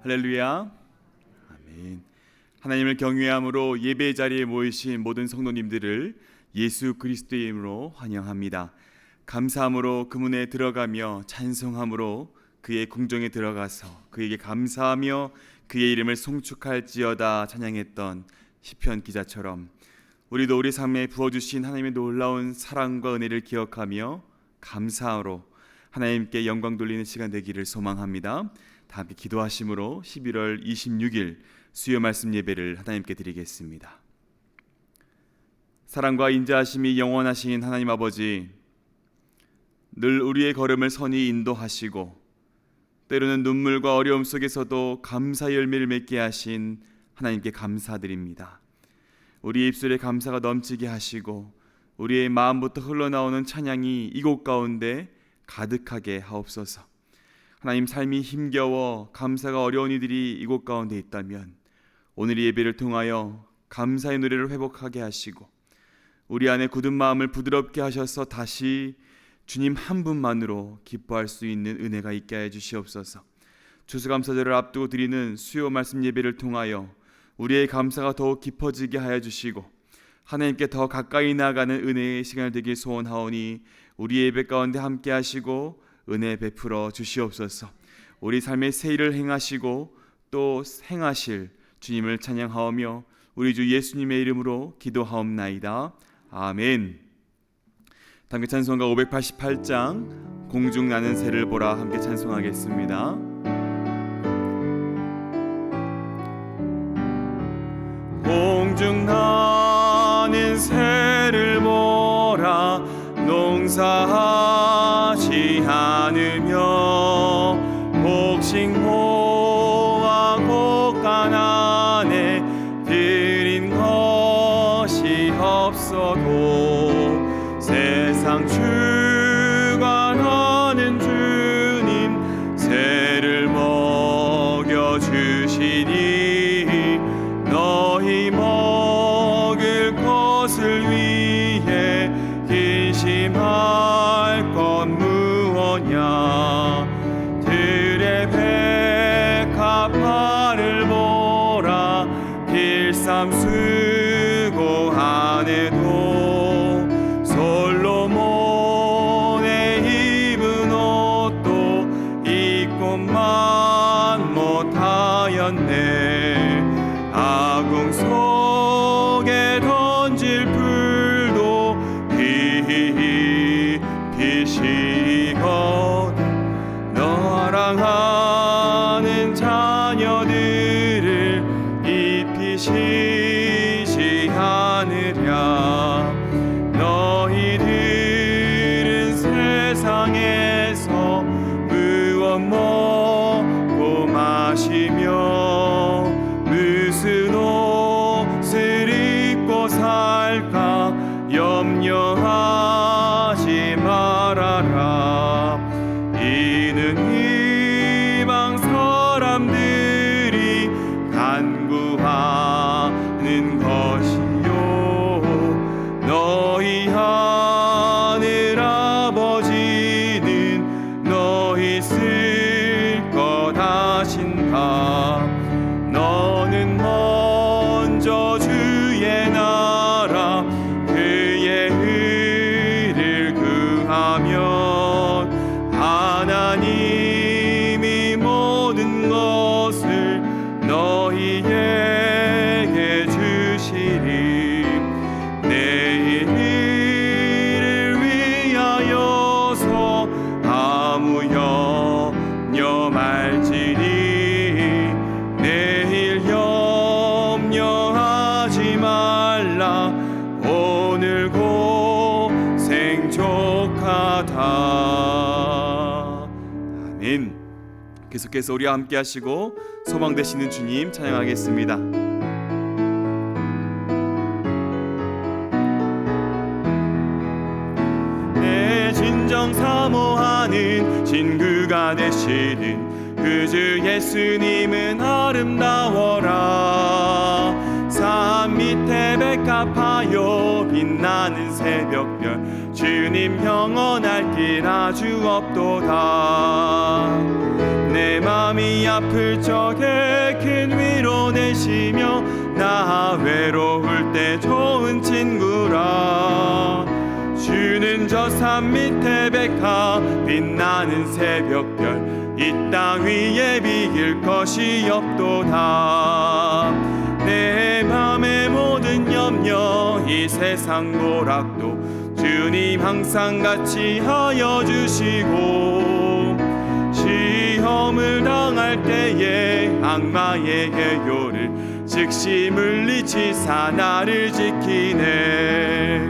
할렐루야. 아멘. 하나님을 경외함으로 예배 자리에 모이신 모든 성도님들을 예수 그리스도의 이름으로 환영합니다. 감사함으로 그 문에 들어가며 찬송함으로 그의 궁정에 들어가서 그에게 감사하며 그의 이름을 송축할지어다 찬양했던 시편 기자처럼 우리도 우리 삶에 부어주신 하나님의 놀라운 사랑과 은혜를 기억하며 감사로 하나님께 영광 돌리는 시간 되기를 소망합니다. 다 함께 기도하심으로 11월 26일 수요 말씀 예배를 하나님께 드리겠습니다. 사랑과 인자하심이 영원하신 하나님 아버지, 늘 우리의 걸음을 선히 인도하시고 때로는 눈물과 어려움 속에서도 감사의 열매를 맺게 하신 하나님께 감사드립니다. 우리의 입술에 감사가 넘치게 하시고 우리의 마음부터 흘러나오는 찬양이 이곳 가운데 가득하게 하옵소서. 하나님, 삶이 힘겨워 감사가 어려운 이들이 이곳 가운데 있다면 오늘 이 예배를 통하여 감사의 노래를 회복하게 하시고 우리 안에 굳은 마음을 부드럽게 하셔서 다시 주님 한 분만으로 기뻐할 수 있는 은혜가 있게 해 주시옵소서. 추수감사절을 앞두고 드리는 수요 말씀 예배를 통하여 우리의 감사가 더욱 깊어지게 하여 주시고 하나님께 더 가까이 나아가는 은혜의 시간을 되길 소원하오니 우리의 예배 가운데 함께 하시고 은혜 베풀어 주시옵소서. 우리 삶의 새 일을 행하시고 또 행하실 주님을 찬양하오며 우리 주 예수님의 이름으로 기도하옵나이다. 아멘. 함께 찬송가 588장 공중 나는 새를 보라 함께 찬송하겠습니다. 공중 나는 새를 보라 농사하지 않으며 곡식 모아 곡간 안에 들인 것이 없어도 세상 주관하는 주님 새를 먹여주시니 너희 먹을 것을 위해 근심할 것 무엇냐. 들의 백합화를 보라 길쌈 수고 안에도 솔로몬의 입은 옷도 입고만 못하였네. 아궁 속에 던질 풀도 빛이거든. 너랑 하는 자녀들을 입히시지 않으랴. 너희들은 세상에서 무엇 먹고 마시며 무슨 옷을 입고 살까 염려하지 말아라. 이는 이방 사람들이 간구하는 것이요 너희 하늘 아버지는 너희 쓸 것 아신다. 너는 먼저 주의 나라 그의 의를 구하면 하나님이 모든 것을 너희에게 주시리. 내일 일을 위하여서 아무 염려 말지니 내일 염려하지 말라. 오늘 고생 족하다. 아멘. 계속해서 우리와 함께 하시고 소망 되시는 주님 찬양하겠습니다. 내 진정 사모하는 친구가 되시는 그 주 예수님은 아름다워라. 산 밑에 백합하여 빛나는 새벽별 주님 영원할 길 아주 없도다. 내 맘이 아플 적에 큰 위로 되시며 나 외로울 때 좋은 친구라. 주는 저 산 밑에 백화 빛나는 새벽별 이 땅 위에 비길 것이 없도다. 내 맘의 모든 염려 이 세상 고락도 주님 항상 같이 하여 주시고 시험을 당할 때에 악마의 해요를 즉시 물리치사 나를 지키네.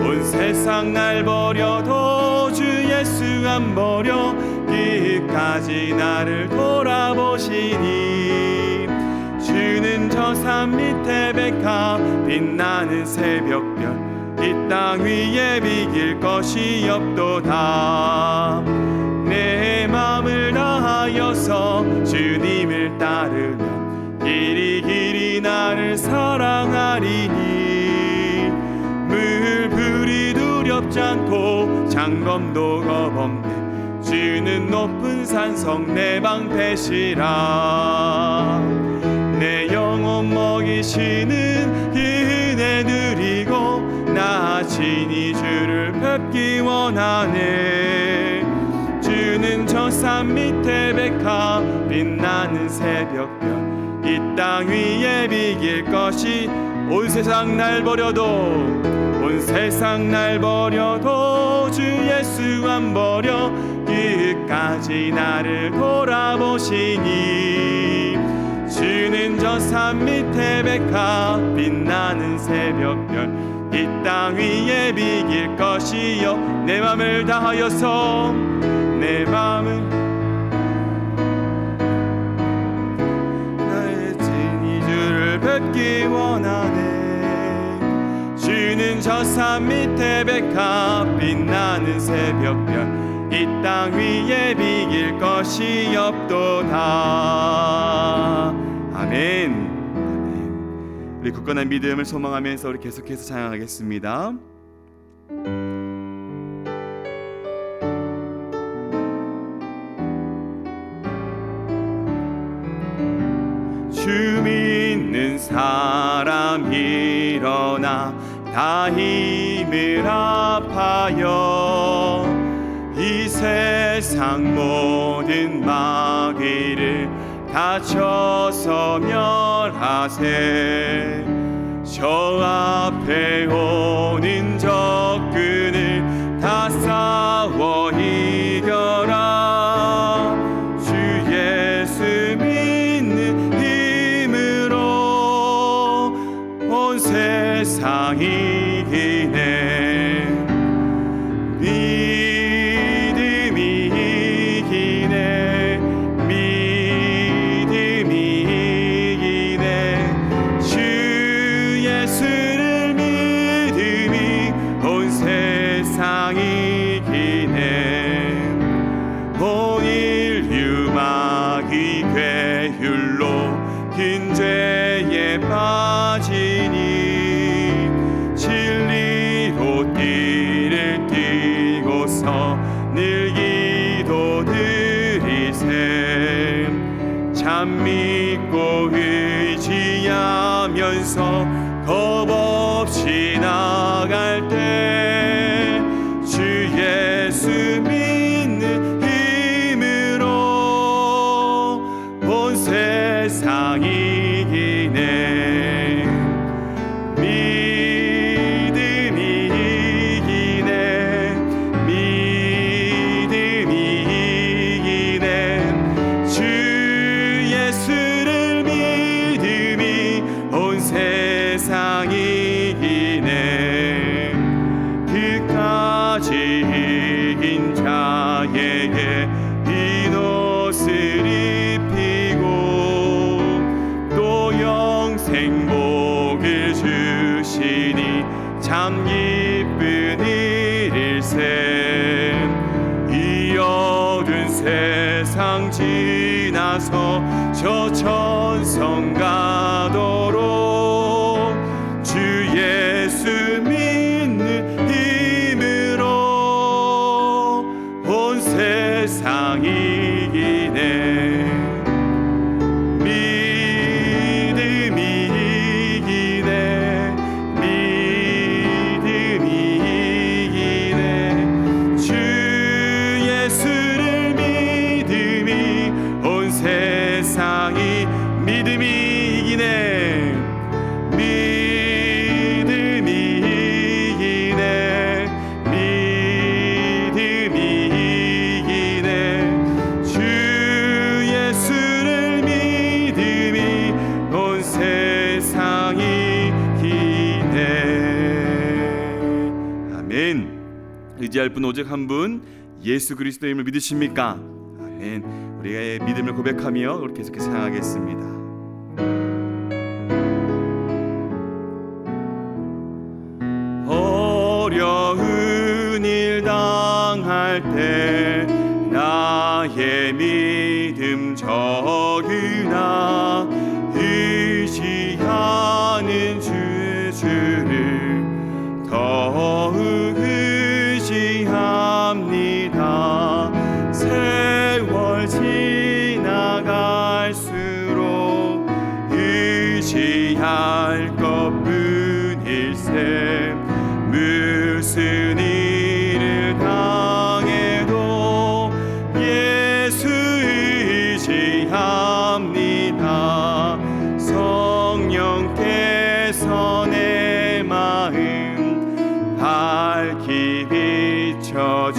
온 세상 날 버려도 주 예수 안 버려 끝까지 나를 돌아보시니. 주는 저 산 밑에 백화 빛나는 새벽별 이 땅 위에 비길 것이 없도다. 내 맘을 다하여서 주님을 따르면 길이 길이 나를 사랑하리니. 물불이 두렵지 않고 장검도 겁없네. 주는 높은 산성 내 방패시라. 내 영혼 먹이시는 그 은혜 누리고 나 친히 주를 뵙기 원하네. 주는 저 산 밑에 백화 빛나는 새벽별 이 땅 위에 비길 것이. 온 세상 날 버려도 온 세상 날 버려도 주 예수 안 버려 끝까지 나를 돌아보시니. 주는 저 산 밑에 백화 빛나는 새벽별 이 땅 위에 비길 것이요. 내 맘을 다하여서 내 맘을 나의 진이 주를 뵙기 원하네. 주는 저 산 밑에 백화 빛나는 새벽별 이 땅 위에 비길 것이 없도다. 아멘. 우리 굳건한 믿음을 소망하면서 우리 계속해서 찬양하겠습니다. 주 믿는 사람 일어나 다 힘을 합하여 이 세상 모든 마귀를 다 쳐서 멸하세. 저 앞에 오는 적군을 다 싸워 이겨라. 주 예수 믿는 힘으로 온 세상 이기네. 긴 죄에 빠지니 진리로 띠를 띠고서 늘 기도드리세. 참 믿고 의지하면서 겁없이 나갈 때 주 예수 믿는 힘으로 온 세상 이기네. 믿음이 이기네. 믿음이 이기네. 주 예수를 믿음이 온 세상 이기네. 그까지 이긴 자에게 흰 옷을 입히고 또 영생복을 주시니 참 기쁜 일일세. 이 어두운 세상 지나서 저 천성 가도록 주 예수 믿는 힘을 의지할 분 오직 한 분, 예수 그리스도임을 믿으십니까? 아멘. 우리의 믿음을 고백하며 우리 계속해서 향하겠습니다. 어려운 일 당할 때 나의 믿음 적으나 의지하는 주를 더욱 의지합니다. 세월 지나갈수록 의지할 것뿐일세. 무슨 일을 당해도 예수 의지합니다. 성령께서 내 마음 밝히 비춰주시니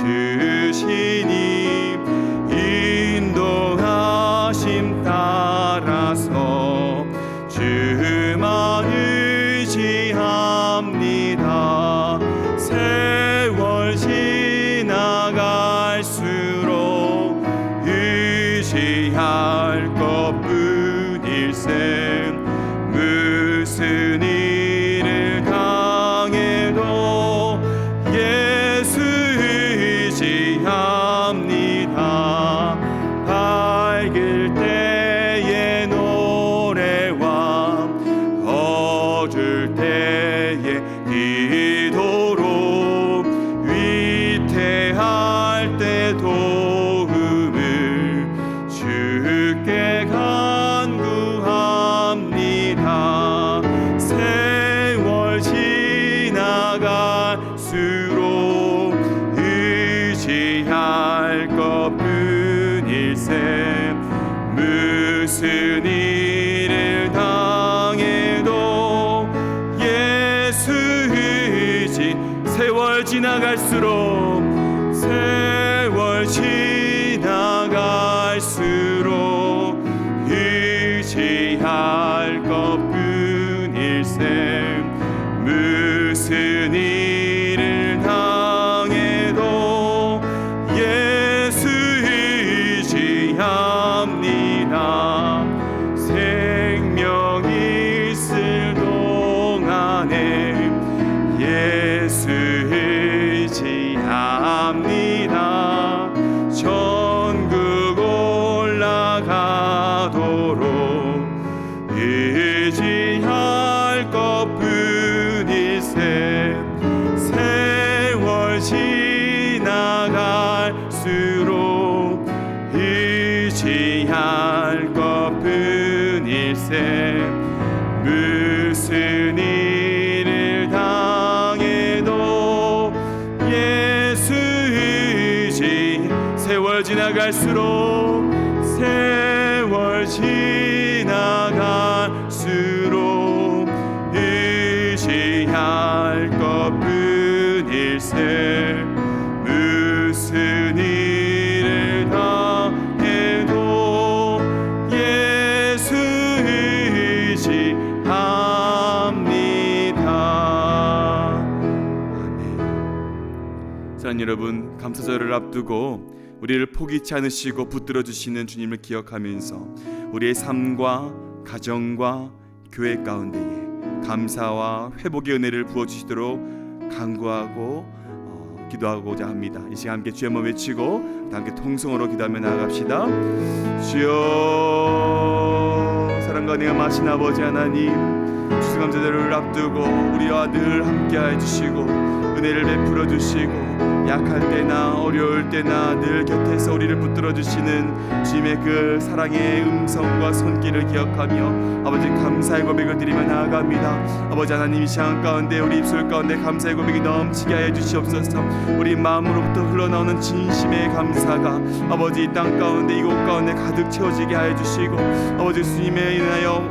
인도하심 따라서 주만 의지합니다. 세월 지나갈수록 의지할 것뿐일세. 무슨 일을 당해도 예수 의지합니다. 밝을 때의 노래와 어두울 때의 기도로 위태할 때 도움을 주께 간구합니다. 세월 지나갈수록 의지할 것뿐일세. 무슨 일을 당해도 예수 의지. 세월 지나갈수록 의지할 것뿐일세. 무슨 일을 당해도 예수 의지합니다. 생명 있을 동안에 예수 의지합니다. 천국 올라가도록 의지할 것뿐일세. 세월 지나갈수록 의지할 것뿐일세. 무슨 일을 당해도 예수 의지. 세월 지나갈수록 의지할 것뿐일세. 무슨 일을 당해도 예수 의지합니다. 아멘. 사랑하는 여러분, 감사절을 앞두고 우리를 포기치 않으시고 붙들어 주시는 주님을 기억하면서 우리의 삶과 가정과 교회 가운데에 감사와 회복의 은혜를 부어주시도록 간구하고 기도하고자 합니다. 이 시간 함께 주의 한번 외치고 함께 통성으로 기도하며 나아갑시다. 주여, 사랑과 은혜가 많으신 아버지 하나님, 추수감사절을 앞두고 우리와 늘 함께해 주시고 은혜를 베풀어 주시고 약할 때나 어려울 때나 늘 곁에서 우리를 붙들어 주시는 주님의 그 사랑의 음성과 손길을 기억하며 아버지 감사의 고백을 드리며 나아갑니다. 아버지 하나님, 이 시간 가운데 우리 입술 가운데 감사의 고백이 넘치게 하여 주시옵소서. 우리 마음으로부터 흘러나오는 진심의 감사가 아버지 이 땅 가운데 이곳 가운데 가득 채워지게 하여 주시고 아버지 주님에 인하여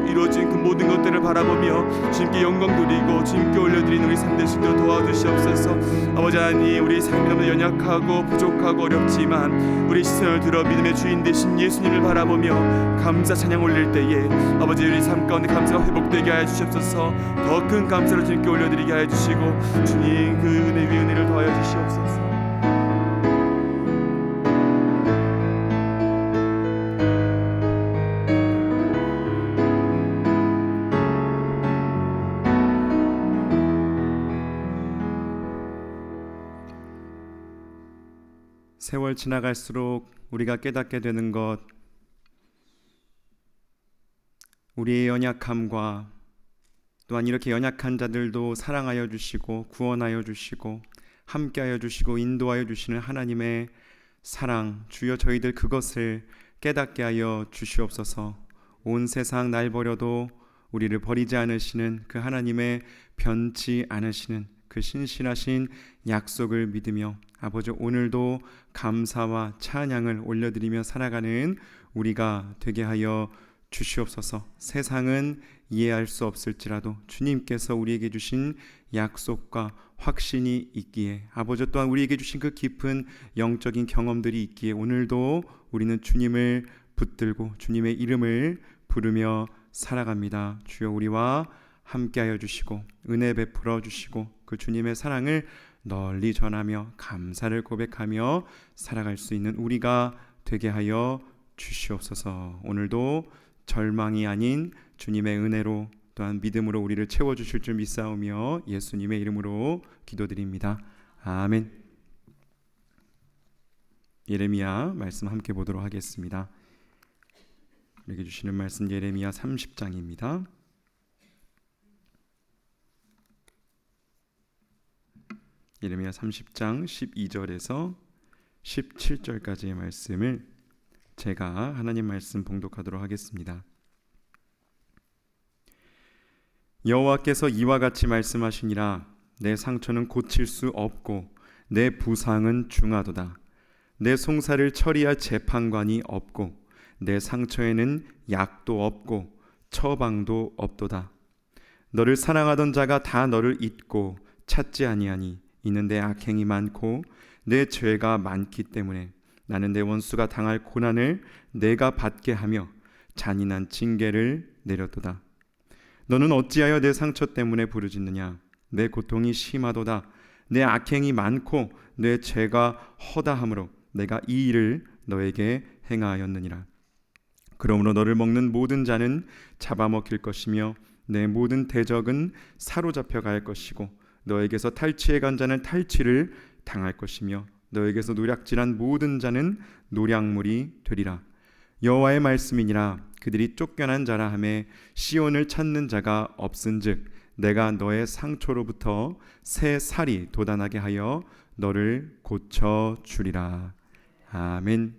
이루어진 그 모든 것들을 바라보며 주님께 영광 돌리고 주님께 올려드린 우리 삶 되시도록 도와주시옵소서. 아버지 하나님, 우리 삶이 너무 연약하고 부족하고 어렵지만 우리 시선을 들어 믿음의 주인 되신 예수님을 바라보며 감사 찬양 올릴 때에 아버지 우리 삶 가운데 감사가 회복되게 하여 주시옵소서. 더 큰 감사를 주님께 올려드리게 하여 주시고 주님 그 은혜 위에 은혜를 더하여 주시옵소서. 세월 지나갈수록 우리가 깨닫게 되는 것, 우리의 연약함과 또한 이렇게 연약한 자들도 사랑하여 주시고 구원하여 주시고 함께하여 주시고 인도하여 주시는 하나님의 사랑, 주여 저희들 그것을 깨닫게 하여 주시옵소서. 온 세상 날 버려도 우리를 버리지 않으시는 그 하나님의 변치 않으시는 그 신실하신 약속을 믿으며 아버지 오늘도 감사와 찬양을 올려드리며 살아가는 우리가 되게 하여 주시옵소서. 세상은 이해할 수 없을지라도 주님께서 우리에게 주신 약속과 확신이 있기에 아버지 또한 우리에게 주신 그 깊은 영적인 경험들이 있기에 오늘도 우리는 주님을 붙들고 주님의 이름을 부르며 살아갑니다. 주여 우리와 함께하여 주시고 은혜 베풀어 주시고 그 주님의 사랑을 널리 전하며 감사를 고백하며 살아갈 수 있는 우리가 되게 하여 주시옵소서. 오늘도 절망이 아닌 주님의 은혜로 또한 믿음으로 우리를 채워주실 줄 믿사오며 예수님의 이름으로 기도드립니다. 아멘. 예레미야 말씀 함께 보도록 하겠습니다. 우리에게 주시는 말씀 예레미야 30장입니다. 예레미야 30장 12절에서 17절까지의 말씀을 제가 하나님 말씀 봉독하도록 하겠습니다. 여호와께서 이와 같이 말씀하시니라. 내 상처는 고칠 수 없고 내 부상은 중하도다. 내 송사를 처리할 재판관이 없고 내 상처에는 약도 없고 처방도 없도다. 너를 사랑하던 자가 다 너를 잊고 찾지 아니하니 이는 내 악행이 많고 내 죄가 많기 때문에 나는 내 원수가 당할 고난을 내가 받게 하며 잔인한 징계를 내렸도다. 너는 어찌하여 내 상처 때문에 부르짖느냐? 내 고통이 심하도다. 내 악행이 많고 내 죄가 허다함으로 내가 이 일을 너에게 행하였느니라. 그러므로 너를 먹는 모든 자는 잡아먹힐 것이며 내 모든 대적은 사로잡혀 갈 것이고 너에게서 탈취해 간 자는 탈취를 당할 것이며 너에게서 노략질한 모든 자는 노략물이 되리라. 여호와의 말씀이니라. 그들이 쫓겨난 자라 하매 시온을 찾는 자가 없은즉 내가 너의 상처로부터 새 살이 돋아나게 하여 너를 고쳐 주리라. 아멘.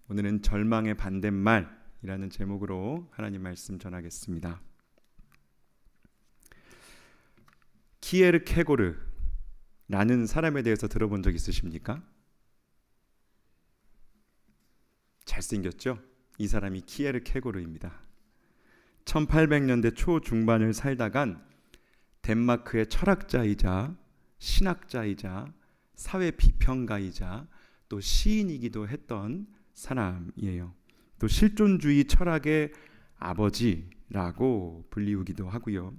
오늘은 절망의 반대말이라는 제목으로 하나님 말씀 전하겠습니다. 키에르케고르라는 사람에 대해서 들어본 적 있으십니까? 잘생겼죠? 이 사람이 키에르케고르입니다. 1800년대 초중반을 살다간 덴마크의 철학자이자 신학자이자 사회 비평가이자 또 시인이기도 했던 사람이에요. 또 실존주의 철학의 아버지라고 불리우기도 하고요.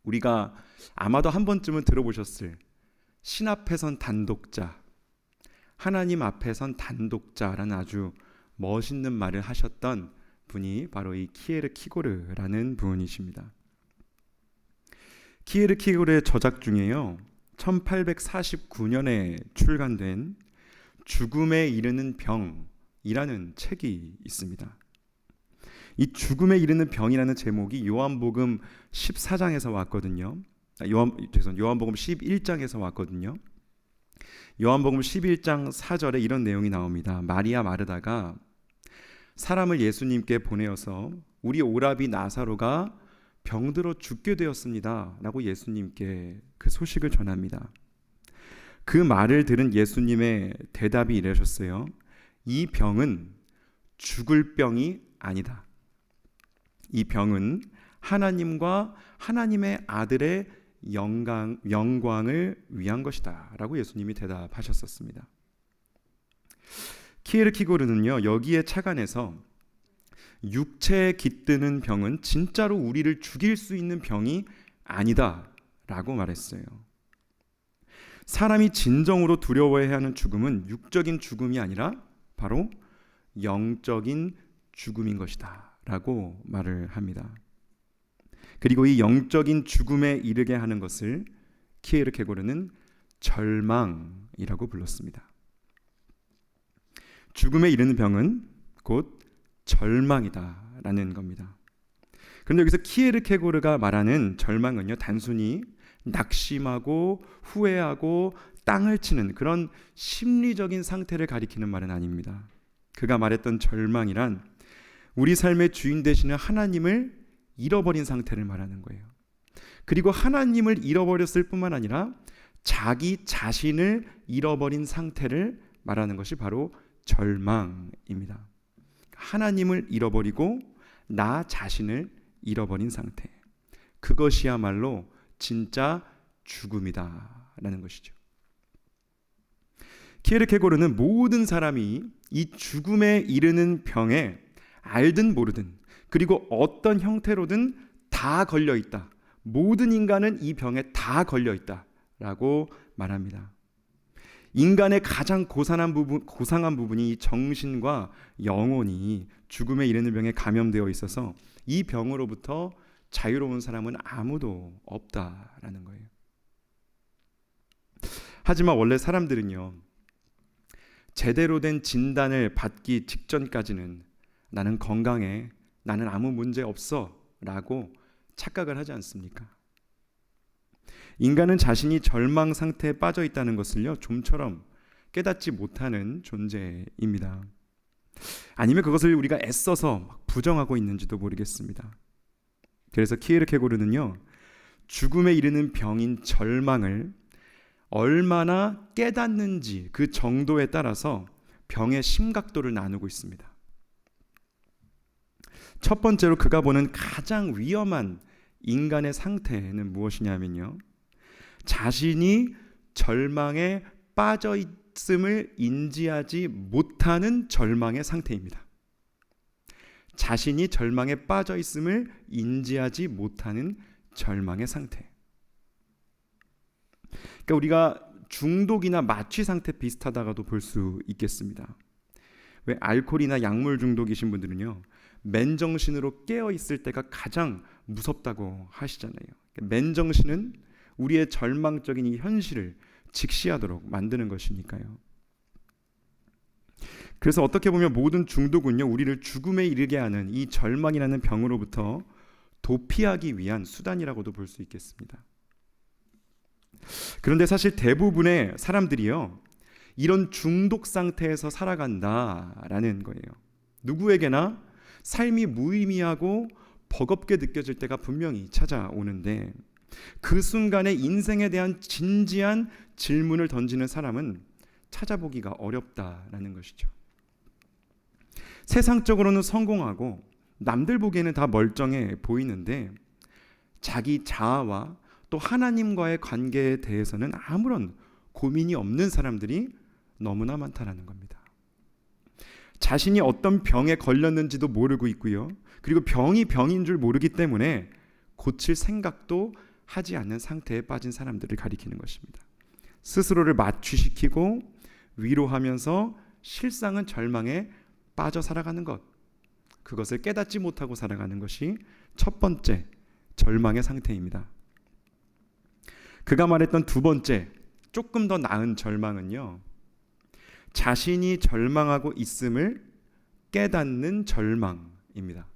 우리가 아마도 한 번쯤은 들어보셨을 신 앞에선 단독자, 하나님 앞에선 단독자라는 아주 멋있는 말을 하셨던 분이 바로 이 키에르케고르라는 분이십니다. 키에르케고르의 저작 중에요 1849년에 출간된 죽음에 이르는 병이라는 책이 있습니다. 이 죽음에 이르는 병이라는 제목이 요한복음 14장에서 왔거든요. 요한복음 11장에서 왔거든요. 요한복음 11장 4절에 이런 내용이 나옵니다. 마리아 마르다가 사람을 예수님께 보내어서 우리 오라비 나사로가 병들어 죽게 되었습니다 라고 예수님께 그 소식을 전합니다. 그 말을 들은 예수님의 대답이 이러셨어요. 이 병은 죽을 병이 아니다. 이 병은 하나님과 하나님의 아들의 영광을 위한 것이다 라고 예수님이 대답하셨었습니다. 키에르키고르는요, 여기에 착안해서 육체에 깃드는 병은 진짜로 우리를 죽일 수 있는 병이 아니다 라고 말했어요. 사람이 진정으로 두려워해야 하는 죽음은 육적인 죽음이 아니라 바로 영적인 죽음인 것이다 라고 말을 합니다. 그리고 이 영적인 죽음에 이르게 하는 것을 키에르케고르는 절망이라고 불렀습니다. 죽음에 이르는 병은 곧 절망이다라는 겁니다. 그런데 여기서 키에르케고르가 말하는 절망은요, 단순히 낙심하고 후회하고 땅을 치는 그런 심리적인 상태를 가리키는 말은 아닙니다. 그가 말했던 절망이란 우리 삶의 주인 되시는 하나님을 잃어버린 상태를 말하는 거예요. 그리고 하나님을 잃어버렸을 뿐만 아니라 자기 자신을 잃어버린 상태를 말하는 것이 바로 절망입니다. 하나님을 잃어버리고 나 자신을 잃어버린 상태, 그것이야말로 진짜 죽음이다라는 것이죠. 키에르케고르는 모든 사람이 이 죽음에 이르는 병에 알든 모르든 그리고 어떤 형태로든 다 걸려 있다. 모든 인간은 이 병에 다 걸려 있다라고 말합니다. 인간의 가장 고상한 부분이 이 정신과 영혼이 죽음에 이르는 병에 감염되어 있어서 이 병으로부터 자유로운 사람은 아무도 없다라는 거예요. 하지만 원래 사람들은요, 제대로 된 진단을 받기 직전까지는 나는 건강해, 나는 아무 문제 없어 라고 착각을 하지 않습니까? 인간은 자신이 절망 상태에 빠져 있다는 것을요, 좀처럼 깨닫지 못하는 존재입니다. 아니면 그것을 우리가 애써서 부정하고 있는지도 모르겠습니다. 그래서 키에르케고르는요, 죽음에 이르는 병인 절망을 얼마나 깨닫는지 그 정도에 따라서 병의 심각도를 나누고 있습니다. 첫 번째로 그가 보는 가장 위험한 인간의 상태는 무엇이냐면요, 자신이 절망에 빠져 있음을 인지하지 못하는 절망의 상태입니다. 자신이 절망에 빠져 있음을 인지하지 못하는 절망의 상태. 그러니까 우리가 중독이나 마취 상태 비슷하다가도 볼 수 있겠습니다. 왜 알코올이나 약물 중독이신 분들은요, 맨정신으로 깨어 있을 때가 가장 무섭다고 하시잖아요. 맨정신은 우리의 절망적인 이 현실을 직시하도록 만드는 것이니까요. 그래서 어떻게 보면 모든 중독은요, 우리를 죽음에 이르게 하는 이 절망이라는 병으로부터 도피하기 위한 수단이라고도 볼 수 있겠습니다. 그런데 사실 대부분의 사람들이요, 이런 중독 상태에서 살아간다라는 거예요. 누구에게나 삶이 무의미하고 버겁게 느껴질 때가 분명히 찾아오는데, 그 순간에 인생에 대한 진지한 질문을 던지는 사람은 찾아보기가 어렵다라는 것이죠. 세상적으로는 성공하고 남들 보기에는 다 멀쩡해 보이는데 자기 자아와 또 하나님과의 관계에 대해서는 아무런 고민이 없는 사람들이 너무나 많다라는 겁니다. 자신이 어떤 병에 걸렸는지도 모르고 있고요. 그리고 병이 병인 줄 모르기 때문에 고칠 생각도 하지 않는 상태에 빠진 사람들을 가리키는 것입니다. 스스로를 마취시키고 위로하면서 실상은 절망에 빠져 살아가는 것, 그것을 깨닫지 못하고 살아가는 것이 첫 번째 절망의 상태입니다. 그가 말했던 두 번째, 조금 더 나은 절망은요, 자신이 절망하고 있음을 깨닫는 절망입니다.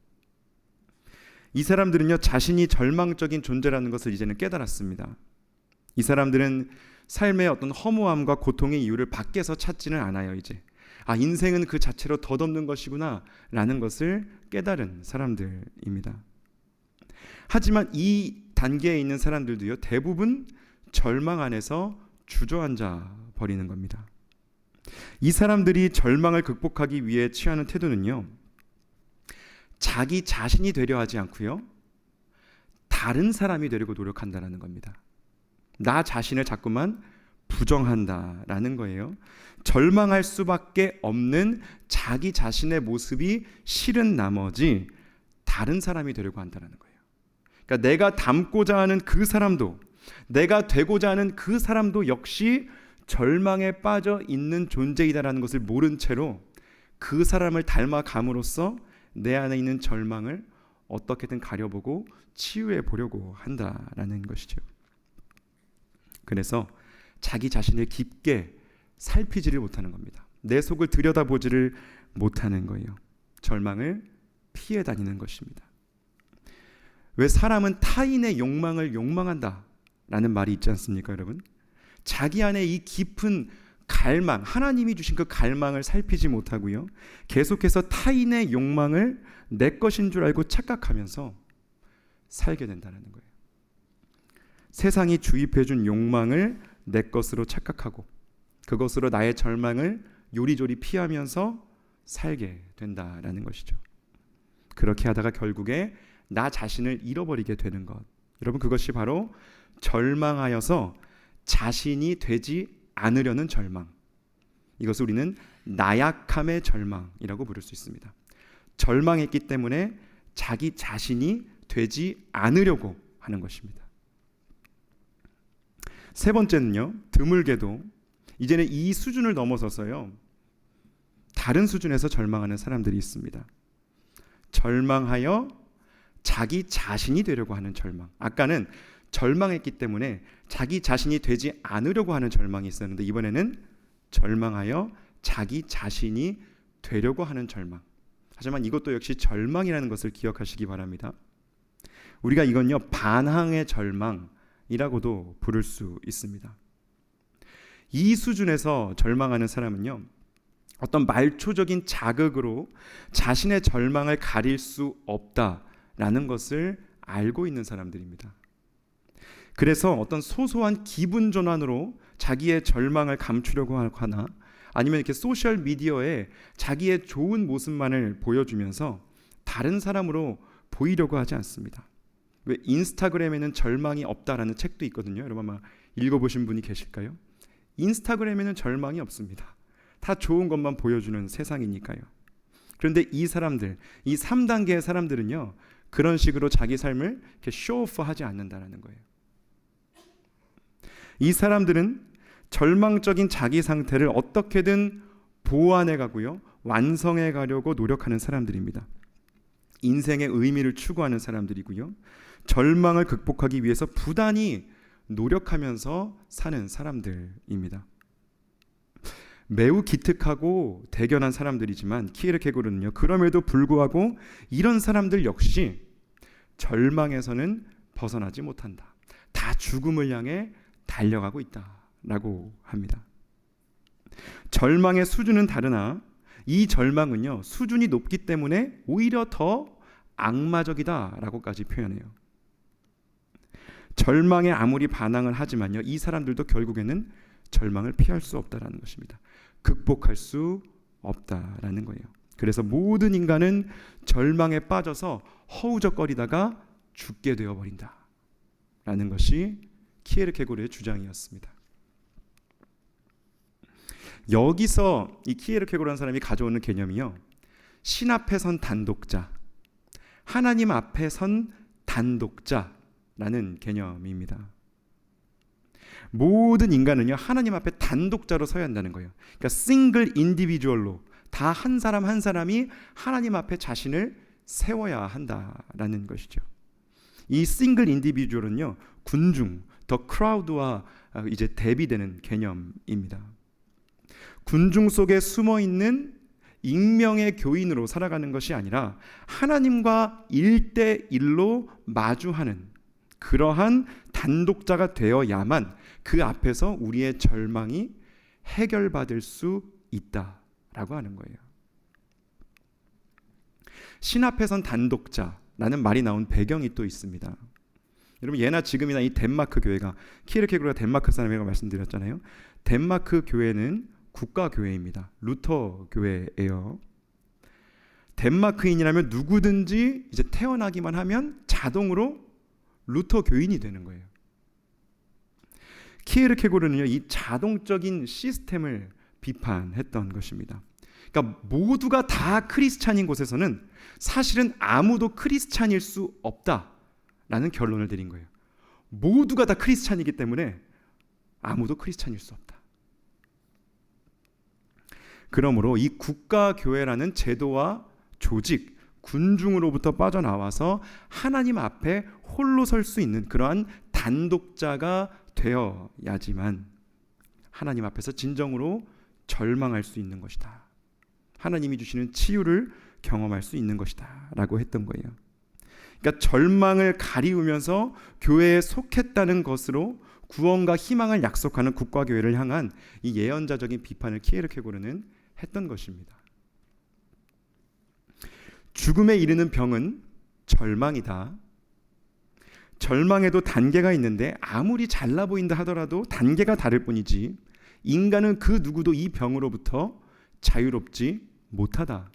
이 사람들은요, 자신이 절망적인 존재라는 것을 이제는 깨달았습니다. 이 사람들은 삶의 어떤 허무함과 고통의 이유를 밖에서 찾지는 않아요. 이제 인생은 그 자체로 덧없는 것이구나 라는 것을 깨달은 사람들입니다. 하지만 이 단계에 있는 사람들도요, 대부분 절망 안에서 주저앉아 버리는 겁니다. 이 사람들이 절망을 극복하기 위해 취하는 태도는요, 자기 자신이 되려 하지 않고요, 다른 사람이 되려고 노력한다라는 겁니다. 나 자신을 자꾸만 부정한다라는 거예요. 절망할 수밖에 없는 자기 자신의 모습이 싫은 나머지 다른 사람이 되려고 한다는 거예요. 그러니까 내가 닮고자 하는 그 사람도, 내가 되고자 하는 그 사람도 역시 절망에 빠져 있는 존재이다라는 것을 모른 채로 그 사람을 닮아감으로써 내 안에 있는 절망을 어떻게든 가려보고 치유해 보려고 한다라는 것이죠. 그래서 자기 자신을 깊게 살피지를 못하는 겁니다. 내 속을 들여다보지를 못하는 거예요. 절망을 피해 다니는 것입니다. 왜 사람은 타인의 욕망을 욕망한다 라는 말이 있지 않습니까, 여러분? 자기 안에 이 깊은 갈망, 하나님이 주신 그 갈망을 살피지 못하고요, 계속해서 타인의 욕망을 내 것인 줄 알고 착각하면서 살게 된다는 거예요. 세상이 주입해 준 욕망을 내 것으로 착각하고 그것으로 나의 절망을 요리조리 피하면서 살게 된다라는 것이죠. 그렇게 하다가 결국에 나 자신을 잃어버리게 되는 것, 여러분, 그것이 바로 절망하여서 자신이 되지 않으려는 절망, 이것을 우리는 나약함의 절망이라고 부를 수 있습니다. 절망했기 때문에 자기 자신이 되지 않으려고 하는 것입니다. 세 번째는요, 드물게도 이제는 이 수준을 넘어서서요, 다른 수준에서 절망하는 사람들이 있습니다. 절망하여 자기 자신이 되려고 하는 절망. 아까는 절망했기 때문에 자기 자신이 되지 않으려고 하는 절망이 있었는데, 이번에는 절망하여 자기 자신이 되려고 하는 절망. 하지만 이것도 역시 절망이라는 것을 기억하시기 바랍니다. 우리가 이건요, 반항의 절망이라고도 부를 수 있습니다. 이 수준에서 절망하는 사람은요, 어떤 말초적인 자극으로 자신의 절망을 가릴 수 없다라는 것을 알고 있는 사람들입니다. 그래서 어떤 소소한 기분 전환으로 자기의 절망을 감추려고 하나, 아니면 이렇게 소셜 미디어에 자기의 좋은 모습만을 보여주면서 다른 사람으로 보이려고 하지 않습니다. 왜 인스타그램에는 절망이 없다라는 책도 있거든요. 여러분 아마 읽어보신 분이 계실까요? 인스타그램에는 절망이 없습니다. 다 좋은 것만 보여주는 세상이니까요. 그런데 이 사람들, 이 3단계의 사람들은요, 그런 식으로 자기 삶을 이렇게 쇼오프하지 않는다는 거예요. 이 사람들은 절망적인 자기 상태를 어떻게든 보완해 가고요, 완성해 가려고 노력하는 사람들입니다. 인생의 의미를 추구하는 사람들이고요, 절망을 극복하기 위해서 부단히 노력하면서 사는 사람들입니다. 매우 기특하고 대견한 사람들이지만 키에르케고르는요, 그럼에도 불구하고 이런 사람들 역시 절망에서는 벗어나지 못한다. 다 죽음을 향해 달려가고 있다라고 합니다. 절망의 수준은 다르나 이 절망은요, 수준이 높기 때문에 오히려 더 악마적이다라고까지 표현해요. 절망에 아무리 반항을 하지만요, 이 사람들도 결국에는 절망을 피할 수 없다라는 것입니다. 극복할 수 없다라는 거예요. 그래서 모든 인간은 절망에 빠져서 허우적거리다가 죽게 되어버린다라는 것이 키에르케고르의 주장이었습니다. 여기서 이 키에르케고르라는 사람이 가져오는 개념이요, 신 앞에 선 단독자, 하나님 앞에 선 단독자라는 개념입니다. 모든 인간은요, 하나님 앞에 단독자로 서야 한다는 거예요. 그러니까 싱글 인디비주얼로 다 한 사람 한 사람이 하나님 앞에 자신을 세워야 한다라는 것이죠. 이 싱글 인디비주얼은요, 군중, 더 크라우드와 이제 대비되는 개념입니다. 군중 속에 숨어 있는 익명의 교인으로 살아가는 것이 아니라 하나님과 1대1로 마주하는 그러한 단독자가 되어야만 그 앞에서 우리의 절망이 해결받을 수 있다라고 하는 거예요. 신 앞에선 단독자라는 말이 나온 배경이 또 있습니다. 여러분, 예나 지금이나 이 덴마크 교회가, 키에르케고르가 덴마크 사람이라고 말씀드렸잖아요. 덴마크 교회는 국가 교회입니다. 루터 교회예요. 덴마크인이라면 누구든지 이제 태어나기만 하면 자동으로 루터 교인이 되는 거예요. 키에르케고르는요, 이 자동적인 시스템을 비판했던 것입니다. 그러니까 모두가 다 크리스찬인 곳에서는 사실은 아무도 크리스찬일 수 없다라는 결론을 내린 거예요. 모두가 다 크리스찬이기 때문에 아무도 크리스찬일 수 없다. 그러므로 이 국가교회라는 제도와 조직, 군중으로부터 빠져나와서 하나님 앞에 홀로 설 수 있는 그러한 단독자가 되어야지만 하나님 앞에서 진정으로 절망할 수 있는 것이다. 하나님이 주시는 치유를 경험할 수 있는 것이다 라고 했던 거예요. 그러니까 절망을 가리우면서 교회에 속했다는 것으로 구원과 희망을 약속하는 국가교회를 향한 이 예언자적인 비판을 키에르케고르는 했던 것입니다. 죽음에 이르는 병은 절망이다. 절망에도 단계가 있는데 아무리 잘나 보인다 하더라도 단계가 다를 뿐이지 인간은 그 누구도 이 병으로부터 자유롭지 못하다.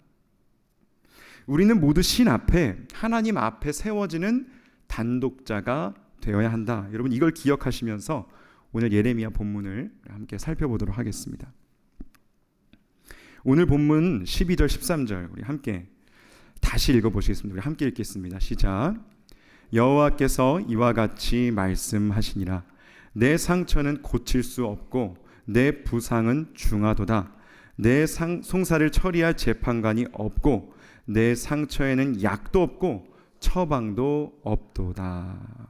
우리는 모두 신 앞에 하나님 앞에 세워지는 단독자가 되어야 한다. 여러분 이걸 기억하시면서 오늘 예레미야 본문을 함께 살펴보도록 하겠습니다. 오늘 본문 12절 13절 우리 함께 다시 읽어보시겠습니다. 우리 함께 읽겠습니다. 시작. 여호와께서 이와 같이 말씀하시니라. 내 상처는 고칠 수 없고 내 부상은 중하도다. 내 송사를 처리할 재판관이 없고 내 상처에는 약도 없고 처방도 없도다.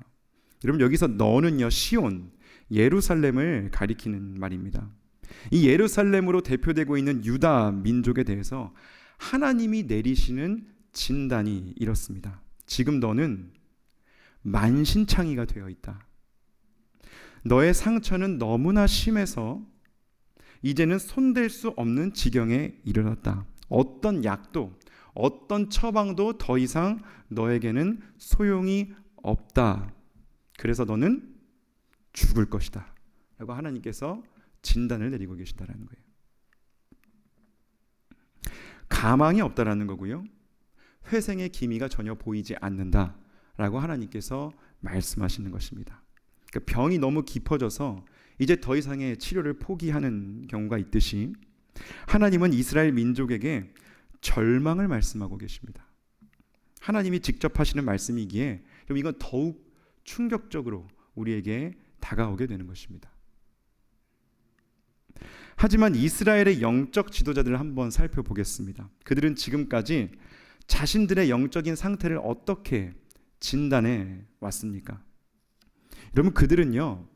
여러분 여기서 너는요 시온 예루살렘을 가리키는 말입니다. 이 예루살렘으로 대표되고 있는 유다 민족에 대해서 하나님이 내리시는 진단이 이렇습니다. 지금 너는 만신창이가 되어 있다. 너의 상처는 너무나 심해서 이제는 손댈 수 없는 지경에 이르렀다. 어떤 약도 어떤 처방도 더 이상 너에게는 소용이 없다. 그래서 너는 죽을 것이다 라고 하나님께서 진단을 내리고 계시다라는 거예요. 가망이 없다라는 거고요. 회생의 기미가 전혀 보이지 않는다라고 하나님께서 말씀하시는 것입니다. 그러니까 병이 너무 깊어져서 이제 더 이상의 치료를 포기하는 경우가 있듯이 하나님은 이스라엘 민족에게 절망을 말씀하고 계십니다. 하나님이 직접 하시는 말씀이기에 그럼 이건 더욱 충격적으로 우리에게 다가오게 되는 것입니다. 하지만 이스라엘의 영적 지도자들을 한번 살펴보겠습니다. 그들은 지금까지 자신들의 영적인 상태를 어떻게 진단해 왔습니까? 여러분 그들은요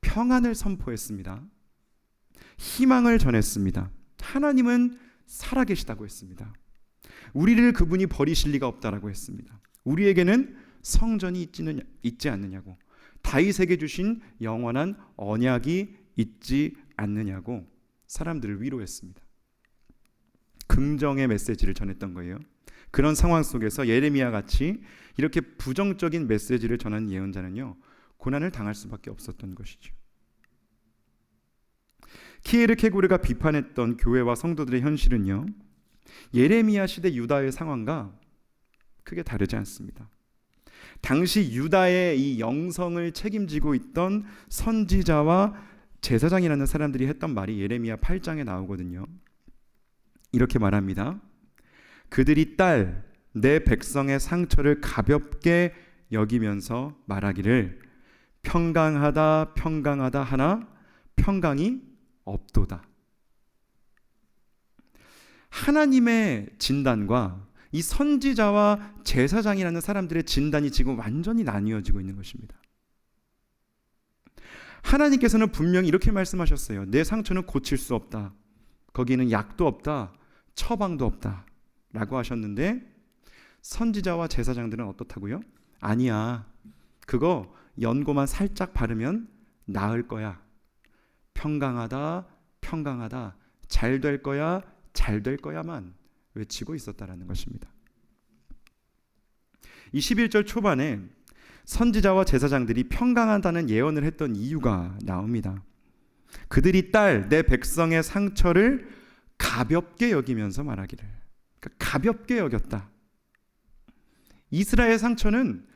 평안을 선포했습니다. 희망을 전했습니다. 하나님은 살아계시다고 했습니다. 우리를 그분이 버리실 리가 없다라고 했습니다. 우리에게는 성전이 있지 않느냐고, 다윗에게 주신 영원한 언약이 있지 않느냐고 사람들을 위로했습니다. 긍정의 메시지를 전했던 거예요. 그런 상황 속에서 예레미야 같이 이렇게 부정적인 메시지를 전한 예언자는요 고난을 당할 수밖에 없었던 것이죠. 키에르케고르가 비판했던 교회와 성도들의 현실은요 예레미야 시대 유다의 상황과 크게 다르지 않습니다. 당시 유다의 이 영성을 책임지고 있던 선지자와 제사장이라는 사람들이 했던 말이 예레미야 8장에 나오거든요. 이렇게 말합니다. 그들이 내 백성의 상처를 가볍게 여기면서 말하기를 평강하다 평강하다 하나 평강이 없도다. 하나님의 진단과 이 선지자와 제사장이라는 사람들의 진단이 지금 완전히 나뉘어지고 있는 것입니다. 하나님께서는 분명히 이렇게 말씀하셨어요. 내 상처는 고칠 수 없다. 거기는 약도 없다. 처방도 없다. 라고 하셨는데 선지자와 제사장들은 어떻다고요? 아니야. 그거 연고만 살짝 바르면 나을 거야. 평강하다. 평강하다. 잘 될 거야. 잘 될 거야만 외치고 있었다라는 것입니다. 21절 초반에 선지자와 제사장들이 평강하다는 예언을 했던 이유가 나옵니다. 그들이 내 백성의 상처를 가볍게 여기면서 말하기를. 그러니까 가볍게 여겼다. 이스라엘 상처는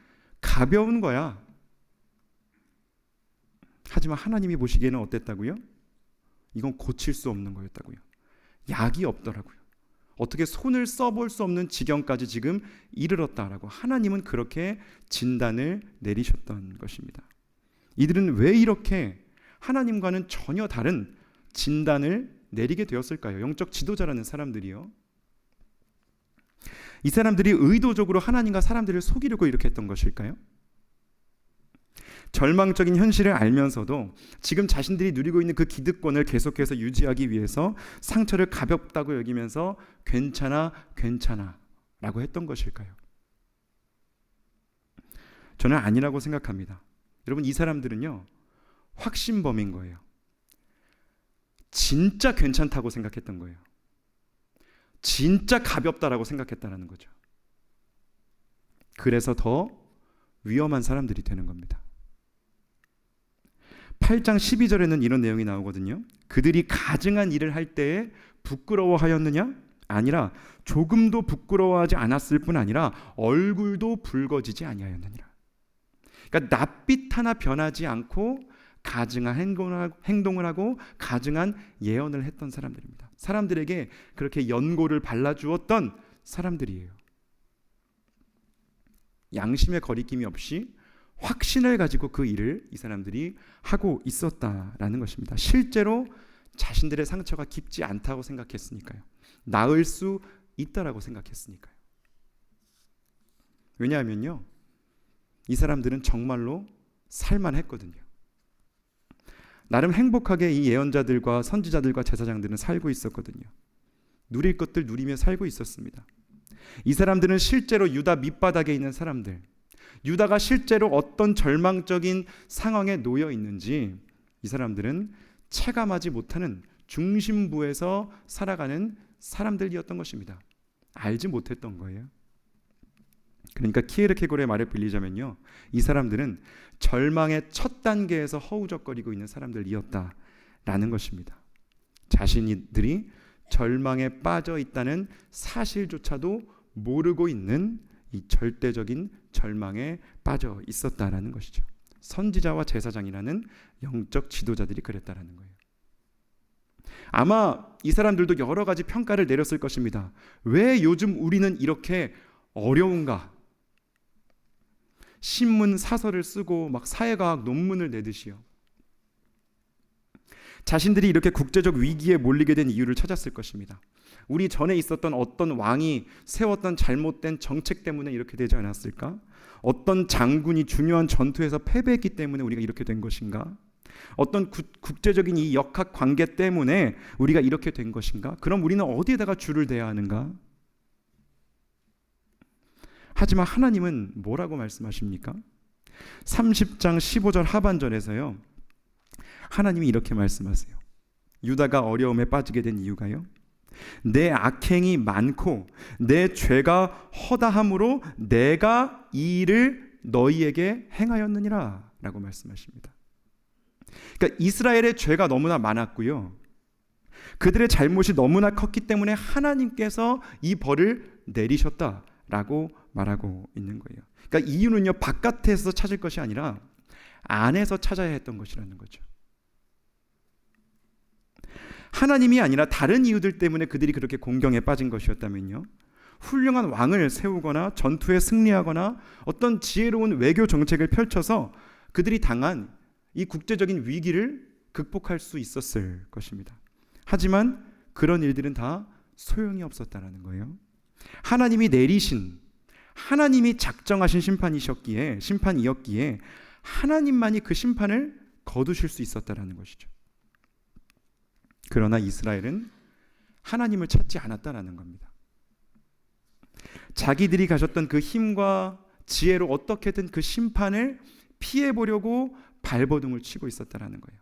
가벼운 거야. 하지만 하나님이 보시기에는 어땠다고요? 이건 고칠 수 없는 거였다고요. 약이 없더라고요. 어떻게 손을 써볼 수 없는 지경까지 지금 이르렀다라고 하나님은 그렇게 진단을 내리셨던 것입니다. 이들은 왜 이렇게 하나님과는 전혀 다른 진단을 내리게 되었을까요? 영적 지도자라는 사람들이요. 이 사람들이 의도적으로 하나님과 사람들을 속이려고 이렇게 했던 것일까요? 절망적인 현실을 알면서도 지금 자신들이 누리고 있는 그 기득권을 계속해서 유지하기 위해서 상처를 가볍다고 여기면서 괜찮아 라고 했던 것일까요? 저는 아니라고 생각합니다. 여러분, 이 사람들은요 확신범인 거예요. 진짜 괜찮다고 생각했던 거예요. 진짜 가볍다라고 생각했다는 거죠. 그래서 더 위험한 사람들이 되는 겁니다. 8장 12절에는 이런 내용이 나오거든요. 그들이 가증한 일을 할 때에 부끄러워하였느냐? 아니라 조금도 부끄러워하지 않았을 뿐 아니라 얼굴도 붉어지지 아니하였느니라. 그러니까 낯빛 하나 변하지 않고 가증한 행동을 하고 가증한 예언을 했던 사람들입니다. 사람들에게 그렇게 연고를 발라주었던 사람들이에요. 양심의 거리낌이 없이 확신을 가지고 그 일을 이 사람들이 하고 있었다라는 것입니다. 실제로 자신들의 상처가 깊지 않다고 생각했으니까요. 나을 수 있다라고 생각했으니까요. 왜냐하면요, 이 사람들은 정말로 살만했거든요. 나름 행복하게 이 예언자들과 선지자들과 제사장들은 살고 있었거든요. 누릴 것들 누리며 살고 있었습니다. 이 사람들은 실제로 유다 밑바닥에 있는 사람들, 유다가 실제로 어떤 절망적인 상황에 놓여 있는지 이 사람들은 체감하지 못하는 중심부에서 살아가는 사람들이었던 것입니다. 알지 못했던 거예요. 그러니까 키에르케고르의 말을 빌리자면요, 이 사람들은 절망의 첫 단계에서 허우적거리고 있는 사람들이었다라는 것입니다. 자신들이 절망에 빠져 있다는 사실조차도 모르고 있는 이 절대적인 절망에 빠져 있었다라는 것이죠. 선지자와 제사장이라는 영적 지도자들이 그랬다라는 거예요. 아마 이 사람들도 여러 가지 평가를 내렸을 것입니다. 왜 요즘 우리는 이렇게 어려운가? 신문 사설을 쓰고 막 사회과학 논문을 내듯이요. 자신들이 이렇게 국제적 위기에 몰리게 된 이유를 찾았을 것입니다. 우리 전에 있었던 어떤 왕이 세웠던 잘못된 정책 때문에 이렇게 되지 않았을까? 어떤 장군이 중요한 전투에서 패배했기 때문에 우리가 이렇게 된 것인가? 어떤 국제적인 이 역학 관계 때문에 우리가 이렇게 된 것인가? 그럼 우리는 어디에다가 줄을 대야 하는가? 하지만 하나님은 뭐라고 말씀하십니까? 30장 15절 하반절에서요, 하나님이 이렇게 말씀하세요. 유다가 어려움에 빠지게 된 이유가요, 내 악행이 많고 내 죄가 허다함으로 내가 이 일을 너희에게 행하였느니라 라고 말씀하십니다. 그러니까 이스라엘의 죄가 너무나 많았고요, 그들의 잘못이 너무나 컸기 때문에 하나님께서 이 벌을 내리셨다라고 말하고 있는 거예요. 그러니까 이유는요, 바깥에서 찾을 것이 아니라 안에서 찾아야 했던 것이라는 거죠. 하나님이 아니라 다른 이유들 때문에 그들이 그렇게 공경에 빠진 것이었다면요, 훌륭한 왕을 세우거나 전투에 승리하거나 어떤 지혜로운 외교 정책을 펼쳐서 그들이 당한 이 국제적인 위기를 극복할 수 있었을 것입니다. 하지만 그런 일들은 다 소용이 없었다는 거예요. 하나님이 내리신, 하나님이 작정하신 심판이었기에 하나님만이 그 심판을 거두실 수 있었다는 것이죠. 그러나 이스라엘은 하나님을 찾지 않았다는 겁니다. 자기들이 가졌던 그 힘과 지혜로 어떻게든 그 심판을 피해보려고 발버둥을 치고 있었다는 거예요.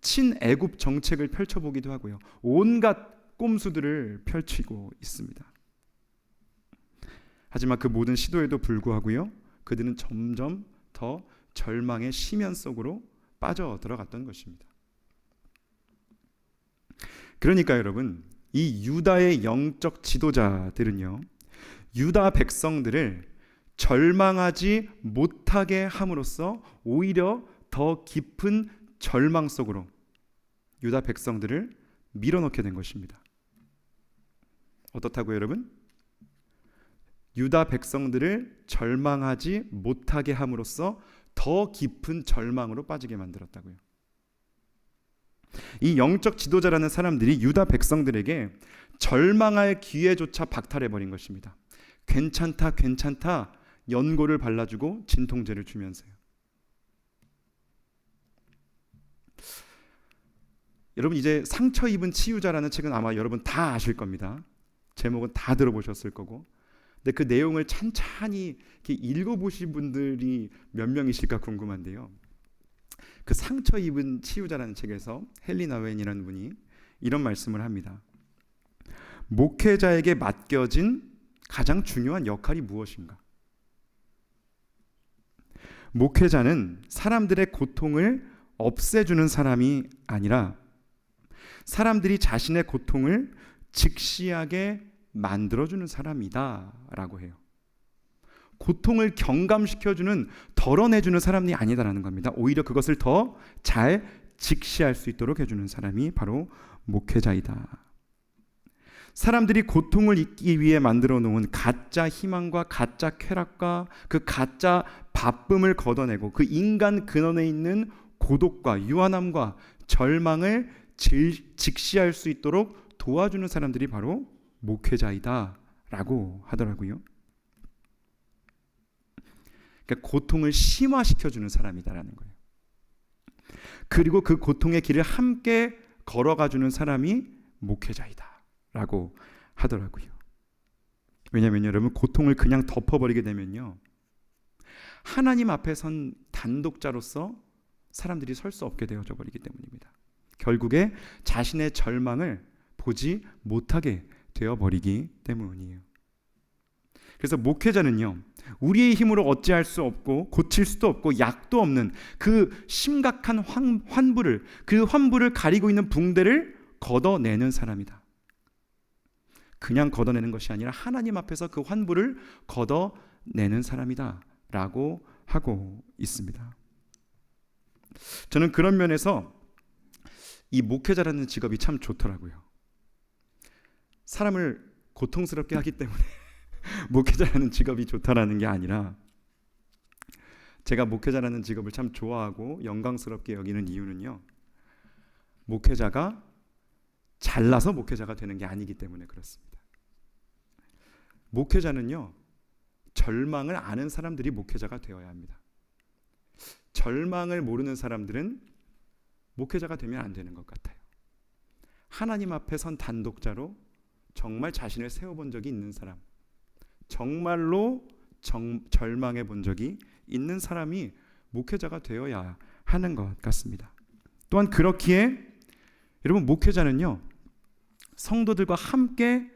친애굽 정책을 펼쳐보기도 하고요, 온갖 꼼수들을 펼치고 있습니다. 하지만 그 모든 시도에도 불구하고요, 그들은 점점 더 절망의 심연 속으로 빠져 들어갔던 것입니다. 그러니까 여러분, 이 유다의 영적 지도자들은요, 유다 백성들을 절망하지 못하게 함으로써 오히려 더 깊은 절망 속으로 유다 백성들을 밀어넣게 된 것입니다. 어떻다고요, 여러분? 유다 백성들을 절망하지 못하게 함으로써 더 깊은 절망으로 빠지게 만들었다고요. 이 영적 지도자라는 사람들이 유다 백성들에게 절망할 기회조차 박탈해버린 것입니다. 괜찮다, 괜찮다 연고를 발라주고 진통제를 주면서요. 여러분, 이제 상처 입은 치유자라는 책은 아마 여러분 다 아실 겁니다. 제목은 다 들어보셨을 거고, 근데 그 내용을 찬찬히 이렇게 읽어보신 분들이 몇 명이실까 궁금한데요. 그 상처 입은 치유자라는 책에서 헬리나 웬이라는 분이 이런 말씀을 합니다. 목회자에게 맡겨진 가장 중요한 역할이 무엇인가? 목회자는 사람들의 고통을 없애주는 사람이 아니라 사람들이 자신의 고통을 직시하게 만들어주는 사람이다 라고 해요. 고통을 경감시켜주는, 덜어내주는 사람이 아니다라는 겁니다. 오히려 그것을 더 잘 직시할 수 있도록 해주는 사람이 바로 목회자이다. 사람들이 고통을 잊기 위해 만들어 놓은 가짜 희망과 가짜 쾌락과 그 가짜 바쁨을 걷어내고 그 인간 근원에 있는 고독과 유한함과 절망을 직시할 수 있도록 도와주는 사람들이 바로 목회자이다 라고 하더라고요. 그러니까 고통을 심화시켜주는 사람이다라는 거예요. 그리고 그 고통의 길을 함께 걸어가주는 사람이 목회자이다 라고 하더라고요. 왜냐하면 여러분, 고통을 그냥 덮어버리게 되면요, 하나님 앞에 선 단독자로서 사람들이 설 수 없게 되어져 버리기 때문입니다. 결국에 자신의 절망을 보지 못하게 되어버리기 때문이에요. 그래서 목회자는요, 우리의 힘으로 어찌할 수 없고 고칠 수도 없고 약도 없는 그 심각한 환부를, 그 환부를 가리고 있는 붕대를 걷어내는 사람이다. 그냥 걷어내는 것이 아니라 하나님 앞에서 그 환부를 걷어내는 사람이다 라고 하고 있습니다. 저는 그런 면에서 이 목회자라는 직업이 참 좋더라고요. 사람을 고통스럽게 하기 때문에 목회자라는 직업이 좋다라는 게 아니라, 제가 목회자라는 직업을 참 좋아하고 영광스럽게 여기는 이유는요, 목회자가 잘나서 목회자가 되는 게 아니기 때문에 그렇습니다. 목회자는요, 절망을 아는 사람들이 목회자가 되어야 합니다. 절망을 모르는 사람들은 목회자가 되면 안 되는 것 같아요. 하나님 앞에 선 단독자로 정말 자신을 세워본 적이 있는 사람, 정말로 절망해 본 적이 있는 사람이 목회자가 되어야 하는 것 같습니다. 또한 그렇기에 여러분, 목회자는요, 성도들과 함께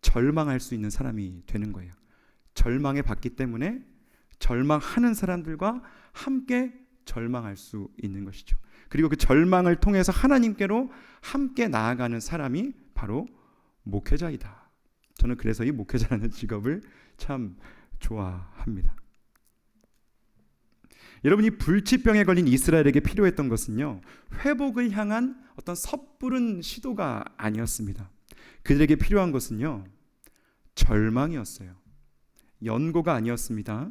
절망할 수 있는 사람이 되는 거예요. 절망에 받기 때문에 절망하는 사람들과 함께 절망할 수 있는 것이죠. 그리고 그 절망을 통해서 하나님께로 함께 나아가는 사람이 바로 목회자이다. 저는 그래서 이 목회자라는 직업을 참 좋아합니다. 여러분이 불치병에 걸린 이스라엘에게 필요했던 것은요, 회복을 향한 어떤 섣부른 시도가 아니었습니다. 그들에게 필요한 것은요, 절망이었어요. 연고가 아니었습니다.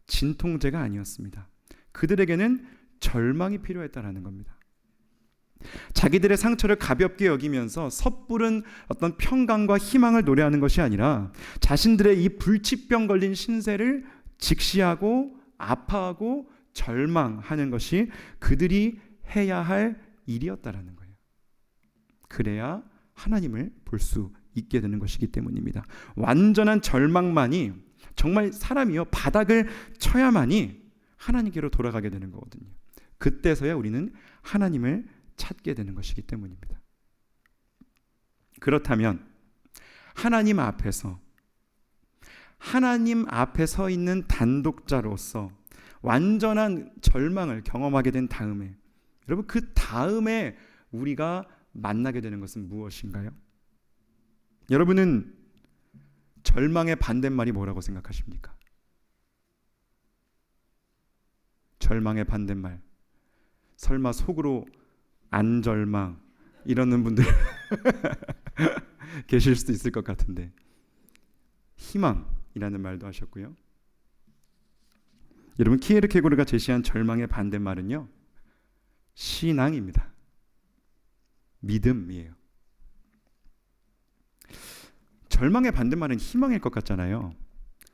진통제가 아니었습니다. 그들에게는 절망이 필요했다라는 겁니다. 자기들의 상처를 가볍게 여기면서 섣부른 어떤 평강과 희망을 노래하는 것이 아니라 자신들의 이 불치병 걸린 신세를 직시하고 아파하고 절망하는 것이 그들이 해야 할 일이었다라는 거예요. 그래야 하나님을 볼 수 있게 되는 것이기 때문입니다. 완전한 절망만이, 정말 사람이요 바닥을 쳐야만이 하나님께로 돌아가게 되는 거거든요. 그때서야 우리는 하나님을 찾게 되는 것이기 때문입니다. 그렇다면 하나님 앞에 서 있는 단독자로서 완전한 절망을 경험하게 된 다음에, 여러분, 그 다음에 우리가 만나게 되는 것은 무엇인가요? 여러분은 절망의 반대말이 뭐라고 생각하십니까? 절망의 반대말. 설마 속으로 안절망 이러는 분들 계실 수도 있을 것 같은데, 희망이라는 말도 하셨고요. 여러분, 키에르케고르가 제시한 절망의 반대말은요, 신앙입니다. 믿음이에요. 절망의 반대말은 희망일 것 같잖아요.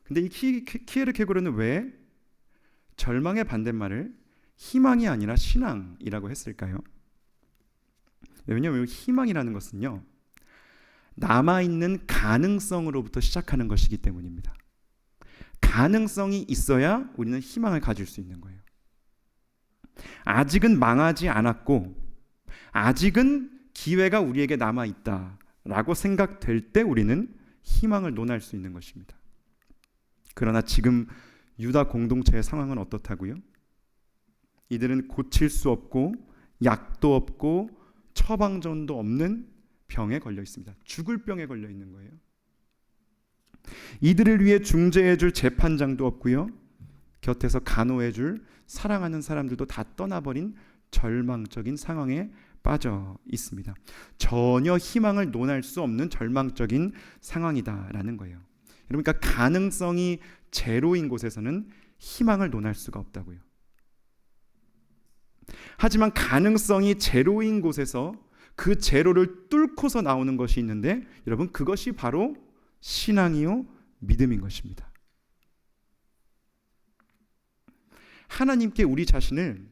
근데 이 키에르케고르는 왜 절망의 반대말을 희망이 아니라 신앙이라고 했을까요? 왜냐하면 희망이라는 것은요, 남아있는 가능성으로부터 시작하는 것이기 때문입니다. 가능성이 있어야 우리는 희망을 가질 수 있는 거예요. 아직은 망하지 않았고 아직은 기회가 우리에게 남아있다라고 생각될 때 우리는 희망을 논할 수 있는 것입니다. 그러나 지금 유다 공동체의 상황은 어떻다고요? 이들은 고칠 수 없고 약도 없고 처방전도 없는 병에 걸려 있습니다. 죽을 병에 걸려 있는 거예요. 이들을 위해 중재해줄 재판장도 없고요, 곁에서 간호해줄 사랑하는 사람들도 다 떠나버린 절망적인 상황에 빠져 있습니다. 전혀 희망을 논할 수 없는 절망적인 상황이다라는 거예요. 그러니까 가능성이 제로인 곳에서는 희망을 논할 수가 없다고요. 하지만 가능성이 제로인 곳에서 그 제로를 뚫고서 나오는 것이 있는데, 여러분, 그것이 바로 신앙이요 믿음인 것입니다. 하나님께 우리 자신을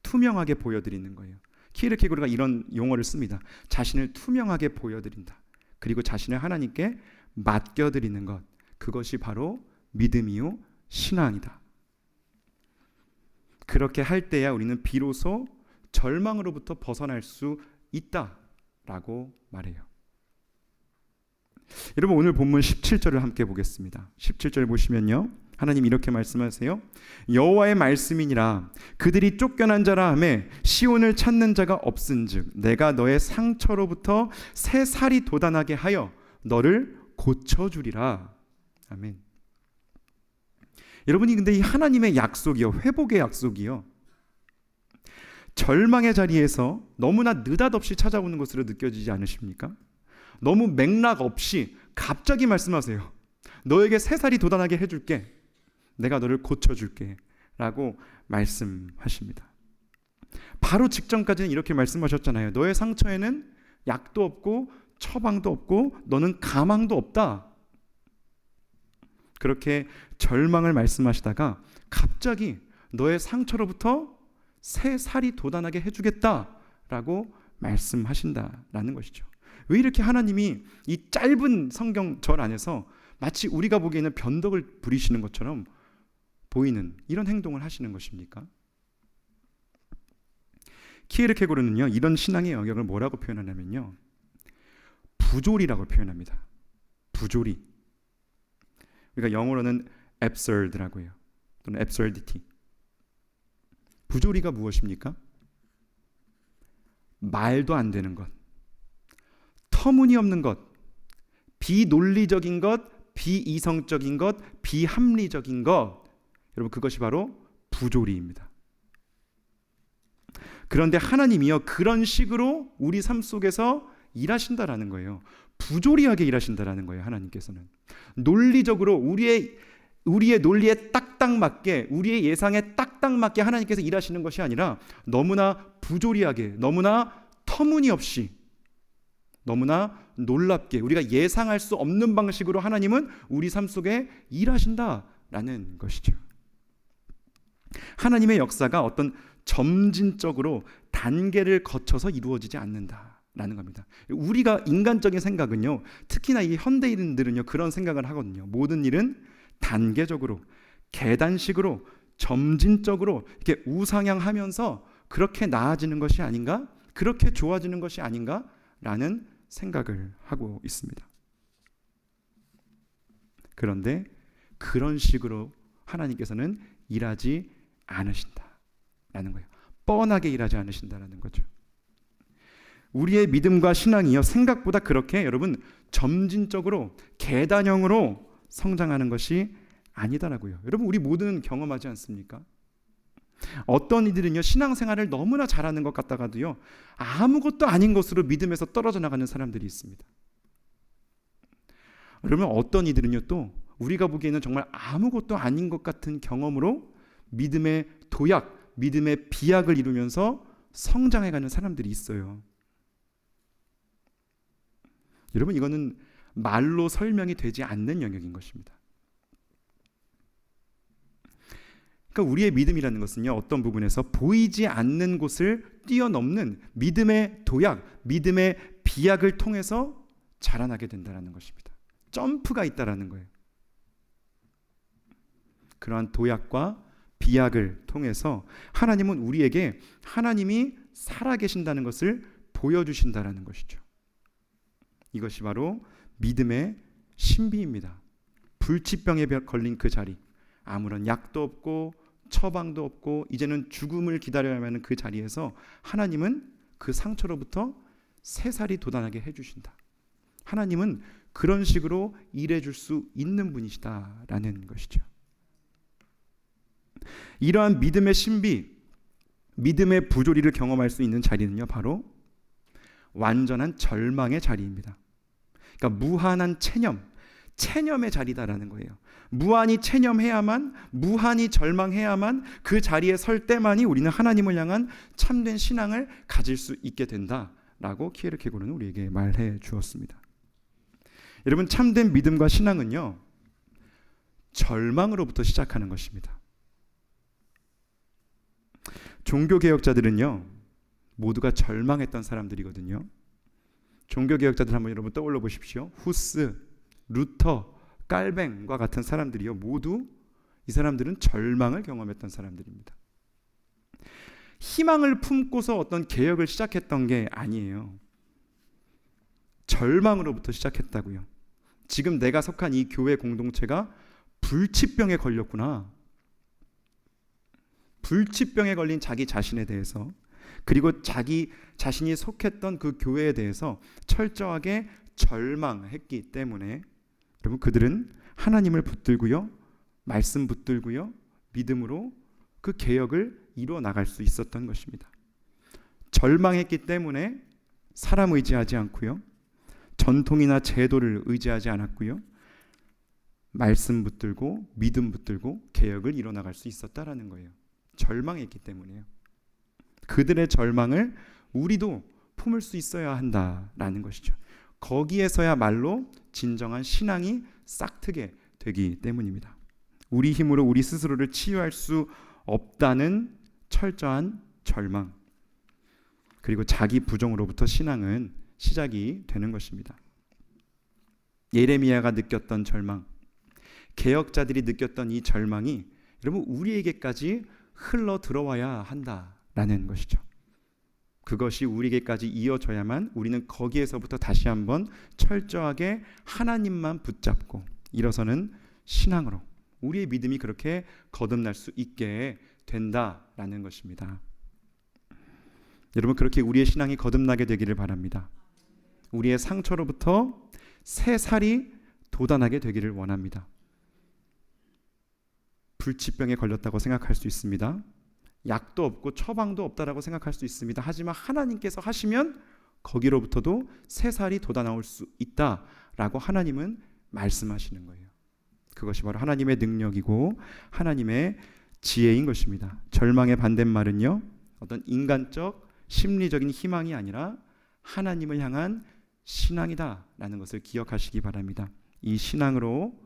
투명하게 보여드리는 거예요. 키에르케고르가 이런 용어를 씁니다. 자신을 투명하게 보여드린다. 그리고 자신을 하나님께 맡겨드리는 것, 그것이 바로 믿음이요 신앙이다. 그렇게 할 때야 우리는 비로소 절망으로부터 벗어날 수 있다라고 말해요. 여러분, 오늘 본문 17절을 함께 보겠습니다. 17절 보시면요, 하나님 이렇게 말씀하세요. 여호와의 말씀이니라. 그들이 쫓겨난 자라 하매 시온을 찾는 자가 없은즉 내가 너의 상처로부터 새 살이 돋아나게 하여 너를 고쳐주리라. 아멘. 여러분이 근데 이 하나님의 약속이요, 회복의 약속이요, 절망의 자리에서 너무나 느닷없이 찾아오는 것으로 느껴지지 않으십니까? 너무 맥락 없이 갑자기 말씀하세요. 너에게 새 살이 돋아나게 해줄게. 내가 너를 고쳐줄게 라고 말씀하십니다. 바로 직전까지는 이렇게 말씀하셨잖아요. 너의 상처에는 약도 없고 처방도 없고 너는 가망도 없다. 그렇게 절망을 말씀하시다가 갑자기 너의 상처로부터 새 살이 돋아나게 해주겠다라고 말씀하신다라는 것이죠. 왜 이렇게 하나님이 이 짧은 성경절 안에서 마치 우리가 보기에는 변덕을 부리시는 것처럼 보이는 이런 행동을 하시는 것입니까? 키에르케고르는요, 이런 신앙의 영역을 뭐라고 표현하냐면요, 부조리라고 표현합니다. 부조리. 그러니까 영어로는 absurd라고 해요. 또는 absurdity. 부조리가 무엇입니까? 말도 안 되는 것, 터무니없는 것, 비논리적인 것, 비이성적인 것, 비합리적인 것, 여러분, 그것이 바로 부조리입니다. 그런데 하나님이요, 그런 식으로 우리 삶 속에서 일하신다라는 거예요. 부조리하게 일하신다라는 거예요. 하나님께서는 논리적으로 우리의 논리에 딱딱 맞게, 우리의 예상에 딱딱 맞게 하나님께서 일하시는 것이 아니라 너무나 부조리하게, 너무나 터무니없이, 너무나 놀랍게, 우리가 예상할 수 없는 방식으로 하나님은 우리 삶 속에 일하신다라는 것이죠. 하나님의 역사가 어떤 점진적으로 단계를 거쳐서 이루어지지 않는다라는 겁니다. 우리가 인간적인 생각은요, 특히나 이 현대인들은요, 그런 생각을 하거든요. 모든 일은 단계적으로, 계단식으로, 점진적으로 이렇게 우상향하면서 그렇게 나아지는 것이 아닌가? 그렇게 좋아지는 것이 아닌가? 라는 생각을 하고 있습니다. 그런데 그런 식으로 하나님께서는 일하지 않으신다라는 거예요. 뻔하게 일하지 않으신다라는 거죠. 우리의 믿음과 신앙이요, 생각보다 그렇게 여러분 점진적으로 계단형으로 성장하는 것이 아니다라고요. 여러분, 우리 모두는 경험하지 않습니까? 어떤 이들은요, 신앙생활을 너무나 잘하는 것 같다가도요, 아무것도 아닌 것으로 믿음에서 떨어져 나가는 사람들이 있습니다. 그러면 어떤 이들은요, 또 우리가 보기에는 정말 아무것도 아닌 것 같은 경험으로 믿음의 도약, 믿음의 비약을 이루면서 성장해가는 사람들이 있어요. 여러분, 이거는 말로 설명이 되지 않는 영역인 것입니다. 그러니까 우리의 믿음이라는 것은요, 어떤 부분에서 보이지 않는 곳을 뛰어넘는 믿음의 도약, 믿음의 비약을 통해서 자라나게 된다는 것입니다. 점프가 있다라는 거예요. 그러한 도약과 비약을 통해서 하나님은 우리에게 하나님이 살아계신다는 것을 보여주신다라는 것이죠. 이것이 바로 믿음의 신비입니다. 불치병에 걸린 그 자리, 아무런 약도 없고 처방도 없고 이제는 죽음을 기다려야 하는 그 자리에서 하나님은 그 상처로부터 새살이 돋아나게 해주신다. 하나님은 그런 식으로 일해줄 수 있는 분이시다라는 것이죠. 이러한 믿음의 신비, 믿음의 부조리를 경험할 수 있는 자리는요, 바로 완전한 절망의 자리입니다. 그러니까 무한한 체념의 자리다라는 거예요. 무한히 체념해야만, 무한히 절망해야만 그 자리에 설 때만이 우리는 하나님을 향한 참된 신앙을 가질 수 있게 된다라고 키에르케고르는 우리에게 말해 주었습니다. 여러분, 참된 믿음과 신앙은요, 절망으로부터 시작하는 것입니다. 종교개혁자들은요, 모두가 절망했던 사람들이거든요. 종교개혁자들 한번 여러분 떠올려 보십시오. 후스, 루터, 깔뱅과 같은 사람들이요, 모두 이 사람들은 절망을 경험했던 사람들입니다. 희망을 품고서 어떤 개혁을 시작했던 게 아니에요. 절망으로부터 시작했다고요. 지금 내가 속한 이 교회 공동체가 불치병에 걸렸구나. 불치병에 걸린 자기 자신에 대해서, 그리고 자기 자신이 속했던 그 교회에 대해서 철저하게 절망했기 때문에 여러분, 그들은 하나님을 붙들고요, 말씀 붙들고요, 믿음으로 그 개혁을 이루어 나갈 수 있었던 것입니다. 절망했기 때문에 사람 의지하지 않고요, 전통이나 제도를 의지하지 않았고요, 말씀 붙들고 믿음 붙들고 개혁을 이루어 나갈 수 있었다라는 거예요. 절망했기 때문에요. 그들의 절망을 우리도 품을 수 있어야 한다라는 것이죠. 거기에서야말로 진정한 신앙이 싹트게 되기 때문입니다. 우리 힘으로 우리 스스로를 치유할 수 없다는 철저한 절망, 그리고 자기 부정으로부터 신앙은 시작이 되는 것입니다. 예레미야가 느꼈던 절망, 개혁자들이 느꼈던 이 절망이 여러분, 우리에게까지 흘러 들어와야 한다라는 것이죠. 그것이 우리에게까지 이어져야만 우리는 거기에서부터 다시 한번 철저하게 하나님만 붙잡고 일어서는 신앙으로 우리의 믿음이 그렇게 거듭날 수 있게 된다라는 것입니다. 여러분, 그렇게 우리의 신앙이 거듭나게 되기를 바랍니다. 우리의 상처로부터 새 살이 돋아나게 되기를 원합니다. 불치병에 걸렸다고 생각할 수 있습니다. 약도 없고 처방도 없다라고 생각할 수 있습니다. 하지만 하나님께서 하시면 거기로부터도 새살이 돋아나올 수 있다라고 하나님은 말씀하시는 거예요. 그것이 바로 하나님의 능력이고 하나님의 지혜인 것입니다. 절망의 반대말은요, 어떤 인간적 심리적인 희망이 아니라 하나님을 향한 신앙이다라는 것을 기억하시기 바랍니다. 이 신앙으로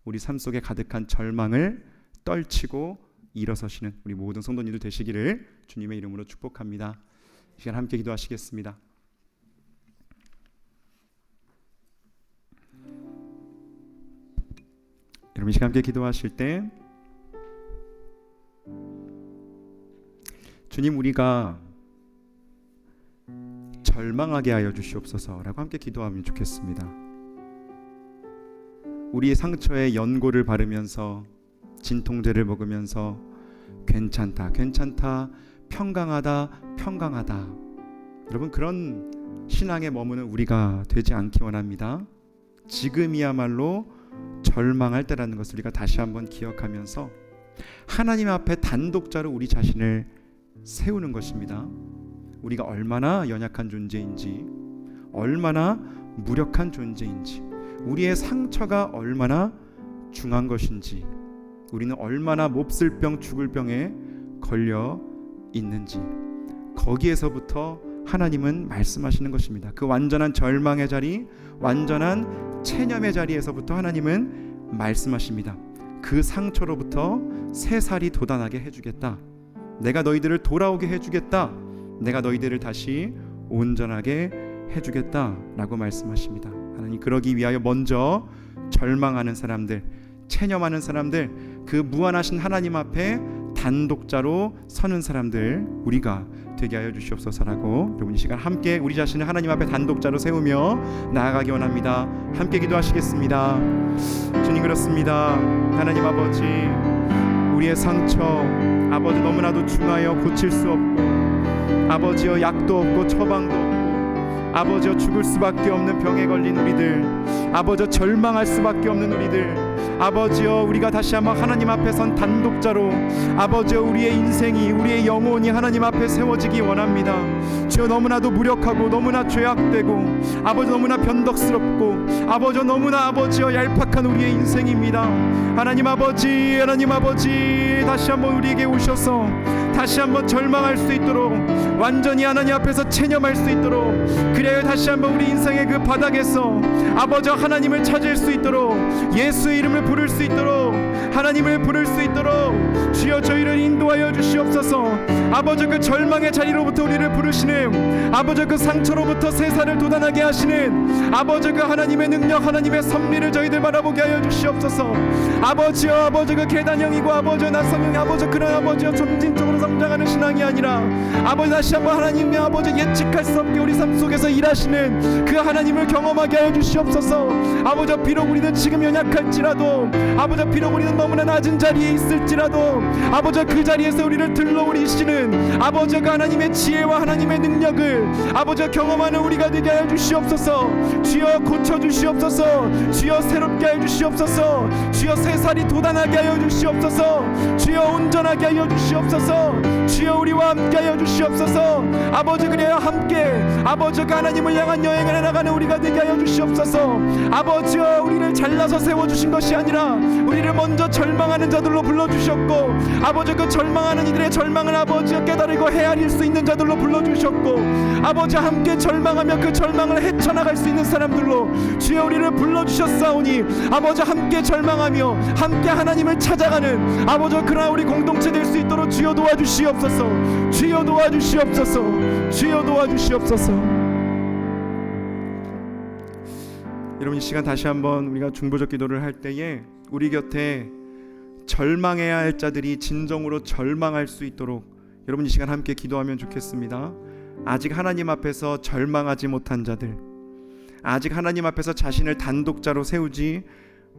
우리 삶 속에 가득한 절망을 떨치고 일어서시는 우리 모든 성도님들 되시기를 주님의 이름으로 축복합니다. 이 시간 함께 기도하시겠습니다. 여러분, 이 시간 함께 기도하실 때 주님, 우리가 절망하게 하여 주시옵소서라고 함께 기도하면 좋겠습니다. 우리의 상처에 연고를 바르면서 진통제를 먹으면서 괜찮다, 괜찮다, 평강하다, 평강하다, 여러분, 그런 신앙에 머무는 우리가 되지 않기 원합니다. 지금이야말로 절망할 때라는 것을 우리가 다시 한번 기억하면서 하나님 앞에 단독자로 우리 자신을 세우는 것입니다. 우리가 얼마나 연약한 존재인지, 얼마나 무력한 존재인지, 우리의 상처가 얼마나 중한 것인지, 우리는 얼마나 몹쓸 병 죽을 병에 걸려 있는지, 거기에서부터 하나님은 말씀하시는 것입니다. 그 완전한 절망의 자리, 완전한 체념의 자리에서부터 하나님은 말씀하십니다. 그 상처로부터 새살이 돋아나게 해주겠다. 내가 너희들을 돌아오게 해주겠다. 내가 너희들을 다시 온전하게 해주겠다 라고 말씀하십니다. 하나님, 그러기 위하여 먼저 절망하는 사람들, 체념하는 사람들, 그 무한하신 하나님 앞에 단독자로 서는 사람들 우리가 되게 하여 주시옵소서라고, 여러분 이 시간 함께 우리 자신을 하나님 앞에 단독자로 세우며 나아가기 원합니다. 함께 기도하시겠습니다. 주님, 그렇습니다. 하나님 아버지, 우리의 상처 아버지 너무나도 중하여 고칠 수 없고, 아버지여 약도 없고 처방도 없고, 아버지여 죽을 수밖에 없는 병에 걸린 우리들, 아버지여 절망할 수밖에 없는 우리들, 아버지여 우리가 다시 한번 하나님 앞에 선 단독자로 아버지여 우리의 인생이, 우리의 영혼이 하나님 앞에 세워지기 원합니다. 주여, 너무나도 무력하고 너무나 죄악되고 아버지 너무나 변덕스럽고 아버지여 너무나 아버지여 얄팍한 우리의 인생입니다. 하나님 아버지, 하나님 아버지, 다시 한번 우리에게 오셔서 다시 한번 절망할 수 있도록, 완전히 하나님 앞에서 체념할 수 있도록, 그래야 다시 한번 우리 인생의 그 바닥에서 아버지 하나님을 찾을 수 있도록, 예수의 이름을 부를 수 있도록, 하나님을 부를 수 있도록 주여 저희를 인도하여 주시옵소서. 아버지, 그 절망의 자리로부터 우리를 부르시는 아버지, 그 상처로부터 새살을 돋아나게 하시는 아버지, 그 하나님의 능력, 하나님의 섭리를 저희들 바라보게 하여 주시옵소서. 아버지여, 아버지 그 계단형이고 아버지 나성형이 아버지 그런 아버지여 점진적으로 성장하는 신앙이 아니라 아버지 다시 한번 하나님의 아버지 예측할 수 없게 우리 삶 속에서 일하시는 그 하나님을 경험하게 하여 주시옵소서. 아버지, 비록 우리는 지금 연약할지라도, 아버지 비록 우리는 너무나 낮은 자리에 있을지라도, 아버지 그 자리에서 우리를 들러오리시는 아버지 그 하나님의 지혜와 하나님의 능력을 아버지 경험하는 우리가 되게 하여 주시옵소서. 주여 고쳐주시옵소서. 주여 새롭게 하여 주시옵소서. 주여 새살이 돋아나게 하여 주시옵소서. 주여 온전하게 하여 주시옵소서. 주여 우리와 함께 하여 주시옵소서. 아버지, 그래야 함께 아버지 그 하나님을 향한 여행을 해나가는 우리가 되게 하여 주시옵소서. 아버지여, 우리를 잘라서 세워주신 것이 아니라 우리를 먼저 절망하는 자들로 불러주셨고, 아버지 그 절망하는 이들의 절망을 아버지여 깨달고 헤아릴 수 있는 자들로 불러주셨고, 아버지 함께 절망하며 그 절망을 헤쳐나갈 수 있는 사람들로 주여 우리를 불러주셨사오니, 아버지 함께 절망하며 함께 하나님을 찾아가는 아버지 그러나 우리 공동체 될 수 있도록 주여 도와주시옵소서. 주여 도와주시옵소서. 주여 도와주시옵소서. 여러분, 이 시간 다시 한번 우리가 중보적 기도를 할 때에 우리 곁에 절망해야 할 자들이 진정으로 절망할 수 있도록 여러분 이 시간 함께 기도하면 좋겠습니다. 아직 하나님 앞에서 절망하지 못한 자들, 아직 하나님 앞에서 자신을 단독자로 세우지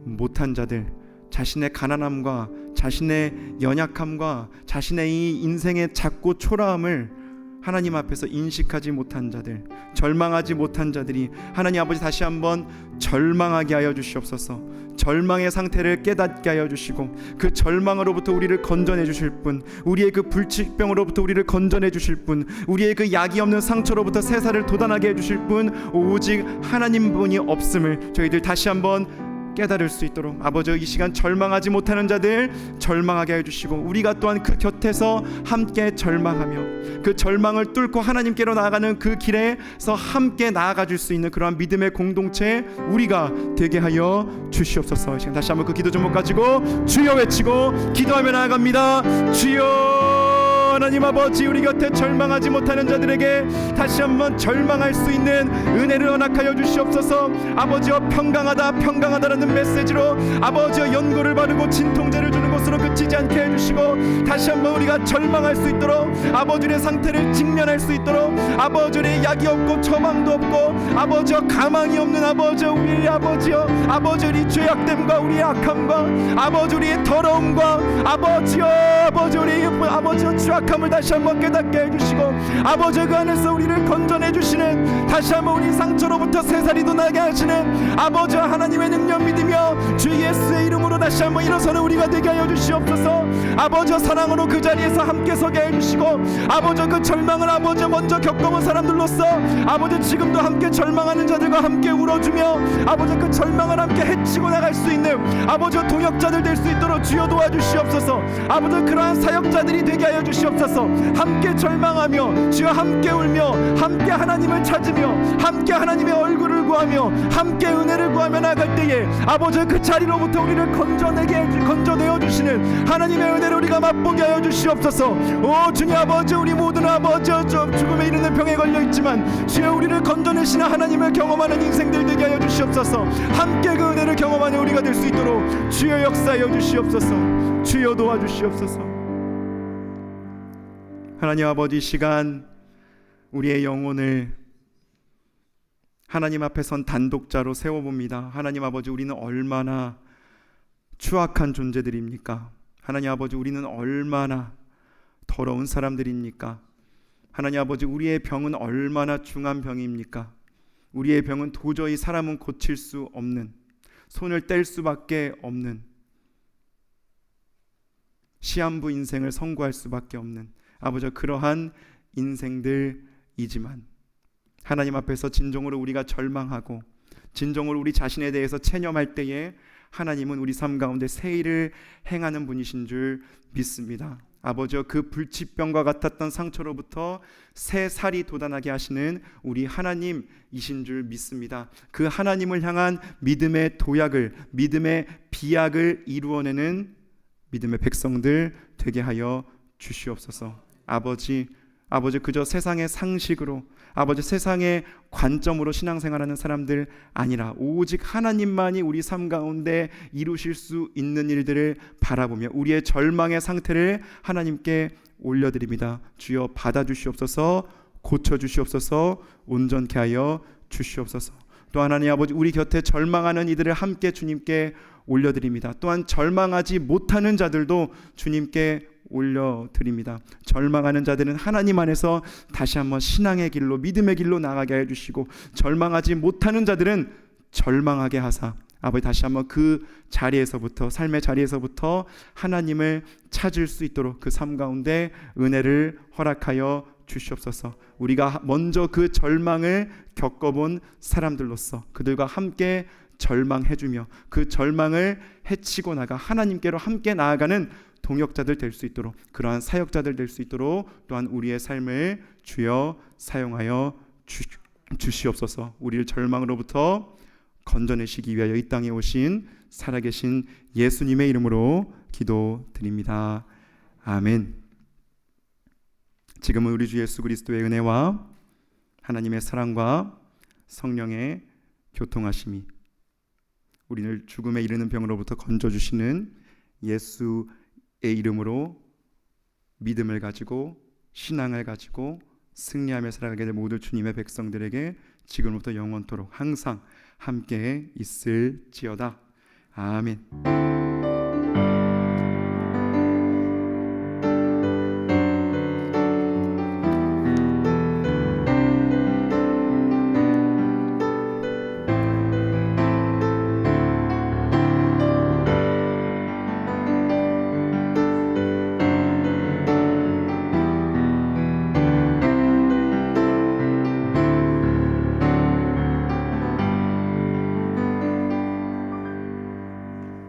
못한 자들, 자신의 가난함과 자신의 연약함과 자신의 이 인생의 작고 초라함을 하나님 앞에서 인식하지 못한 자들, 절망하지 못한 자들이 하나님 아버지 다시 한번 절망하게 하여 주시옵소서. 절망의 상태를 깨닫게 하여 주시고, 그 절망으로부터 우리를 건져내 주실 분, 우리의 그 불치병으로부터 우리를 건져내 주실 분, 우리의 그 약이 없는 상처로부터 새살을 돋아나게 해 주실 분, 오직 하나님뿐이 없음을 저희들 다시 한번 깨달을 수 있도록 아버지, 이 시간 절망하지 못하는 자들 절망하게 해주시고, 우리가 또한 그 곁에서 함께 절망하며 그 절망을 뚫고 하나님께로 나아가는 그 길에서 함께 나아가 줄 수 있는 그러한 믿음의 공동체 우리가 되게 하여 주시옵소서. 이 시간 다시 한번 그 기도 제목 가지고 주여 외치고 기도하며 나아갑니다. 주여, 하나님 아버지, 우리 곁에 절망하지 못하는 자들에게 다시 한번 절망할 수 있는 은혜를 허락하여 주시옵소서. 아버지여, 평강하다라는 메시지로 아버지여 연고를 바르고 진통제를 주는 것으로 그치지 않게 해주시고, 다시 한번 우리가 절망할 수 있도록 아버지의 상태를 직면할 수 있도록, 아버지의 약이 없고 처방도 없고 아버지여 가망이 없는 아버지여, 우리 아버지여, 아버지 우리 죄악됨과 우리의 악함과 아버지 우리의 더러움과 아버지여, 아버지 우리의 아버지여 추악함을 다시 한번 깨닫게 해주시고, 아버지 그 안에서 우리를 건져내 다시 한번 우리 상처로부터 새살이 돋나게 하시는 아버지와 하나님의 능력 믿으며 주 예수의 이름으로 다시 한번 일어서는 우리가 되게 하여 주시옵소서. 아버지와 사랑으로 그 자리에서 함께 서게 해주시고, 아버지 그 절망을 아버지 먼저 겪어본 사람들로서 아버지 지금도 함께 절망하는 자들과 함께 울어주며 아버지 그 절망을 함께 헤치고 나갈 수 있는 아버지 동역자들 될 수 있도록 주여 도와주시옵소서. 아버지 그러한 사역자들이 되게 하여 주시옵소서. 함께 절망하며 주여 함께 울며 함께 하나님을 찾으며 함께 하나님의 얼굴을 구하며 함께 은혜를 구하며 나갈 때에 아버지 그 자리로부터 우리를 건져내어 주시는 하나님의 은혜를 우리가 맛보게 하여 주시옵소서. 오 주님 아버지, 우리 모두는 아버지 죽음에 이르는 병에 걸려있지만 주여 우리를 건져내시는 하나님을 경험하는 인생들 되게 하여 주시옵소서. 함께 그 은혜를 경험하는 우리가 될 수 있도록 주여 역사하여 주시옵소서. 주여 도와주시옵소서. 하나님 아버지, 이 시간 우리의 영혼을 하나님 앞에 선 단독자로 세워봅니다. 하나님 아버지, 우리는 얼마나 추악한 존재들입니까? 하나님 아버지, 우리는 얼마나 더러운 사람들입니까? 하나님 아버지, 우리의 병은 얼마나 중한 병입니까? 우리의 병은 도저히 사람은 고칠 수 없는, 손을 뗄 수밖에 없는, 시한부 인생을 선고할 수밖에 없는 아버지 그러한 인생들이지만 하나님 앞에서 진정으로 우리가 절망하고 진정으로 우리 자신에 대해서 체념할 때에 하나님은 우리 삶 가운데 새 일을 행하는 분이신 줄 믿습니다. 아버지여, 그 불치병과 같았던 상처로부터 새 살이 돋아나게 하시는 우리 하나님이신 줄 믿습니다. 그 하나님을 향한 믿음의 도약을, 믿음의 비약을 이루어내는 믿음의 백성들 되게 하여 주시옵소서. 아버지 그저 세상의 상식으로, 아버지 세상의 관점으로 신앙생활하는 사람들 아니라 오직 하나님만이 우리 삶 가운데 이루실 수 있는 일들을 바라보며 우리의 절망의 상태를 하나님께 올려드립니다. 주여 받아주시옵소서. 고쳐주시옵소서. 온전케 하여 주시옵소서. 또 하나님 아버지, 우리 곁에 절망하는 이들을 함께 주님께 올려드립니다. 또한 절망하지 못하는 자들도 주님께 올려드립니다. 절망하는 자들은 하나님 안에서 다시 한번 신앙의 길로, 믿음의 길로 나가게 해주시고, 절망하지 못하는 자들은 절망하게 하사 아버지 다시 한번 그 자리에서부터, 삶의 자리에서부터 하나님을 찾을 수 있도록 그 삶 가운데 은혜를 허락하여 주시옵소서. 우리가 먼저 그 절망을 겪어본 사람들로서 그들과 함께 절망해주며 그 절망을 헤치고 나가 하나님께로 함께 나아가는 동역자들 될 수 있도록, 그러한 사역자들 될 수 있도록 또한 우리의 삶을 주여 사용하여 주시옵소서. 우리를 절망으로부터 건져내시기 위하여 이 땅에 오신 살아계신 예수님의 이름으로 기도드립니다. 아멘. 지금은 우리 주 예수 그리스도의 은혜와 하나님의 사랑과 성령의 교통하심이 우리를 죽음에 이르는 병으로부터 건져주시는 예수의 이름으로 믿음을 가지고 신앙을 가지고 승리하며 살아가게 될 모든 주님의 백성들에게 지금부터 영원토록 항상 함께 있을지어다. 아멘.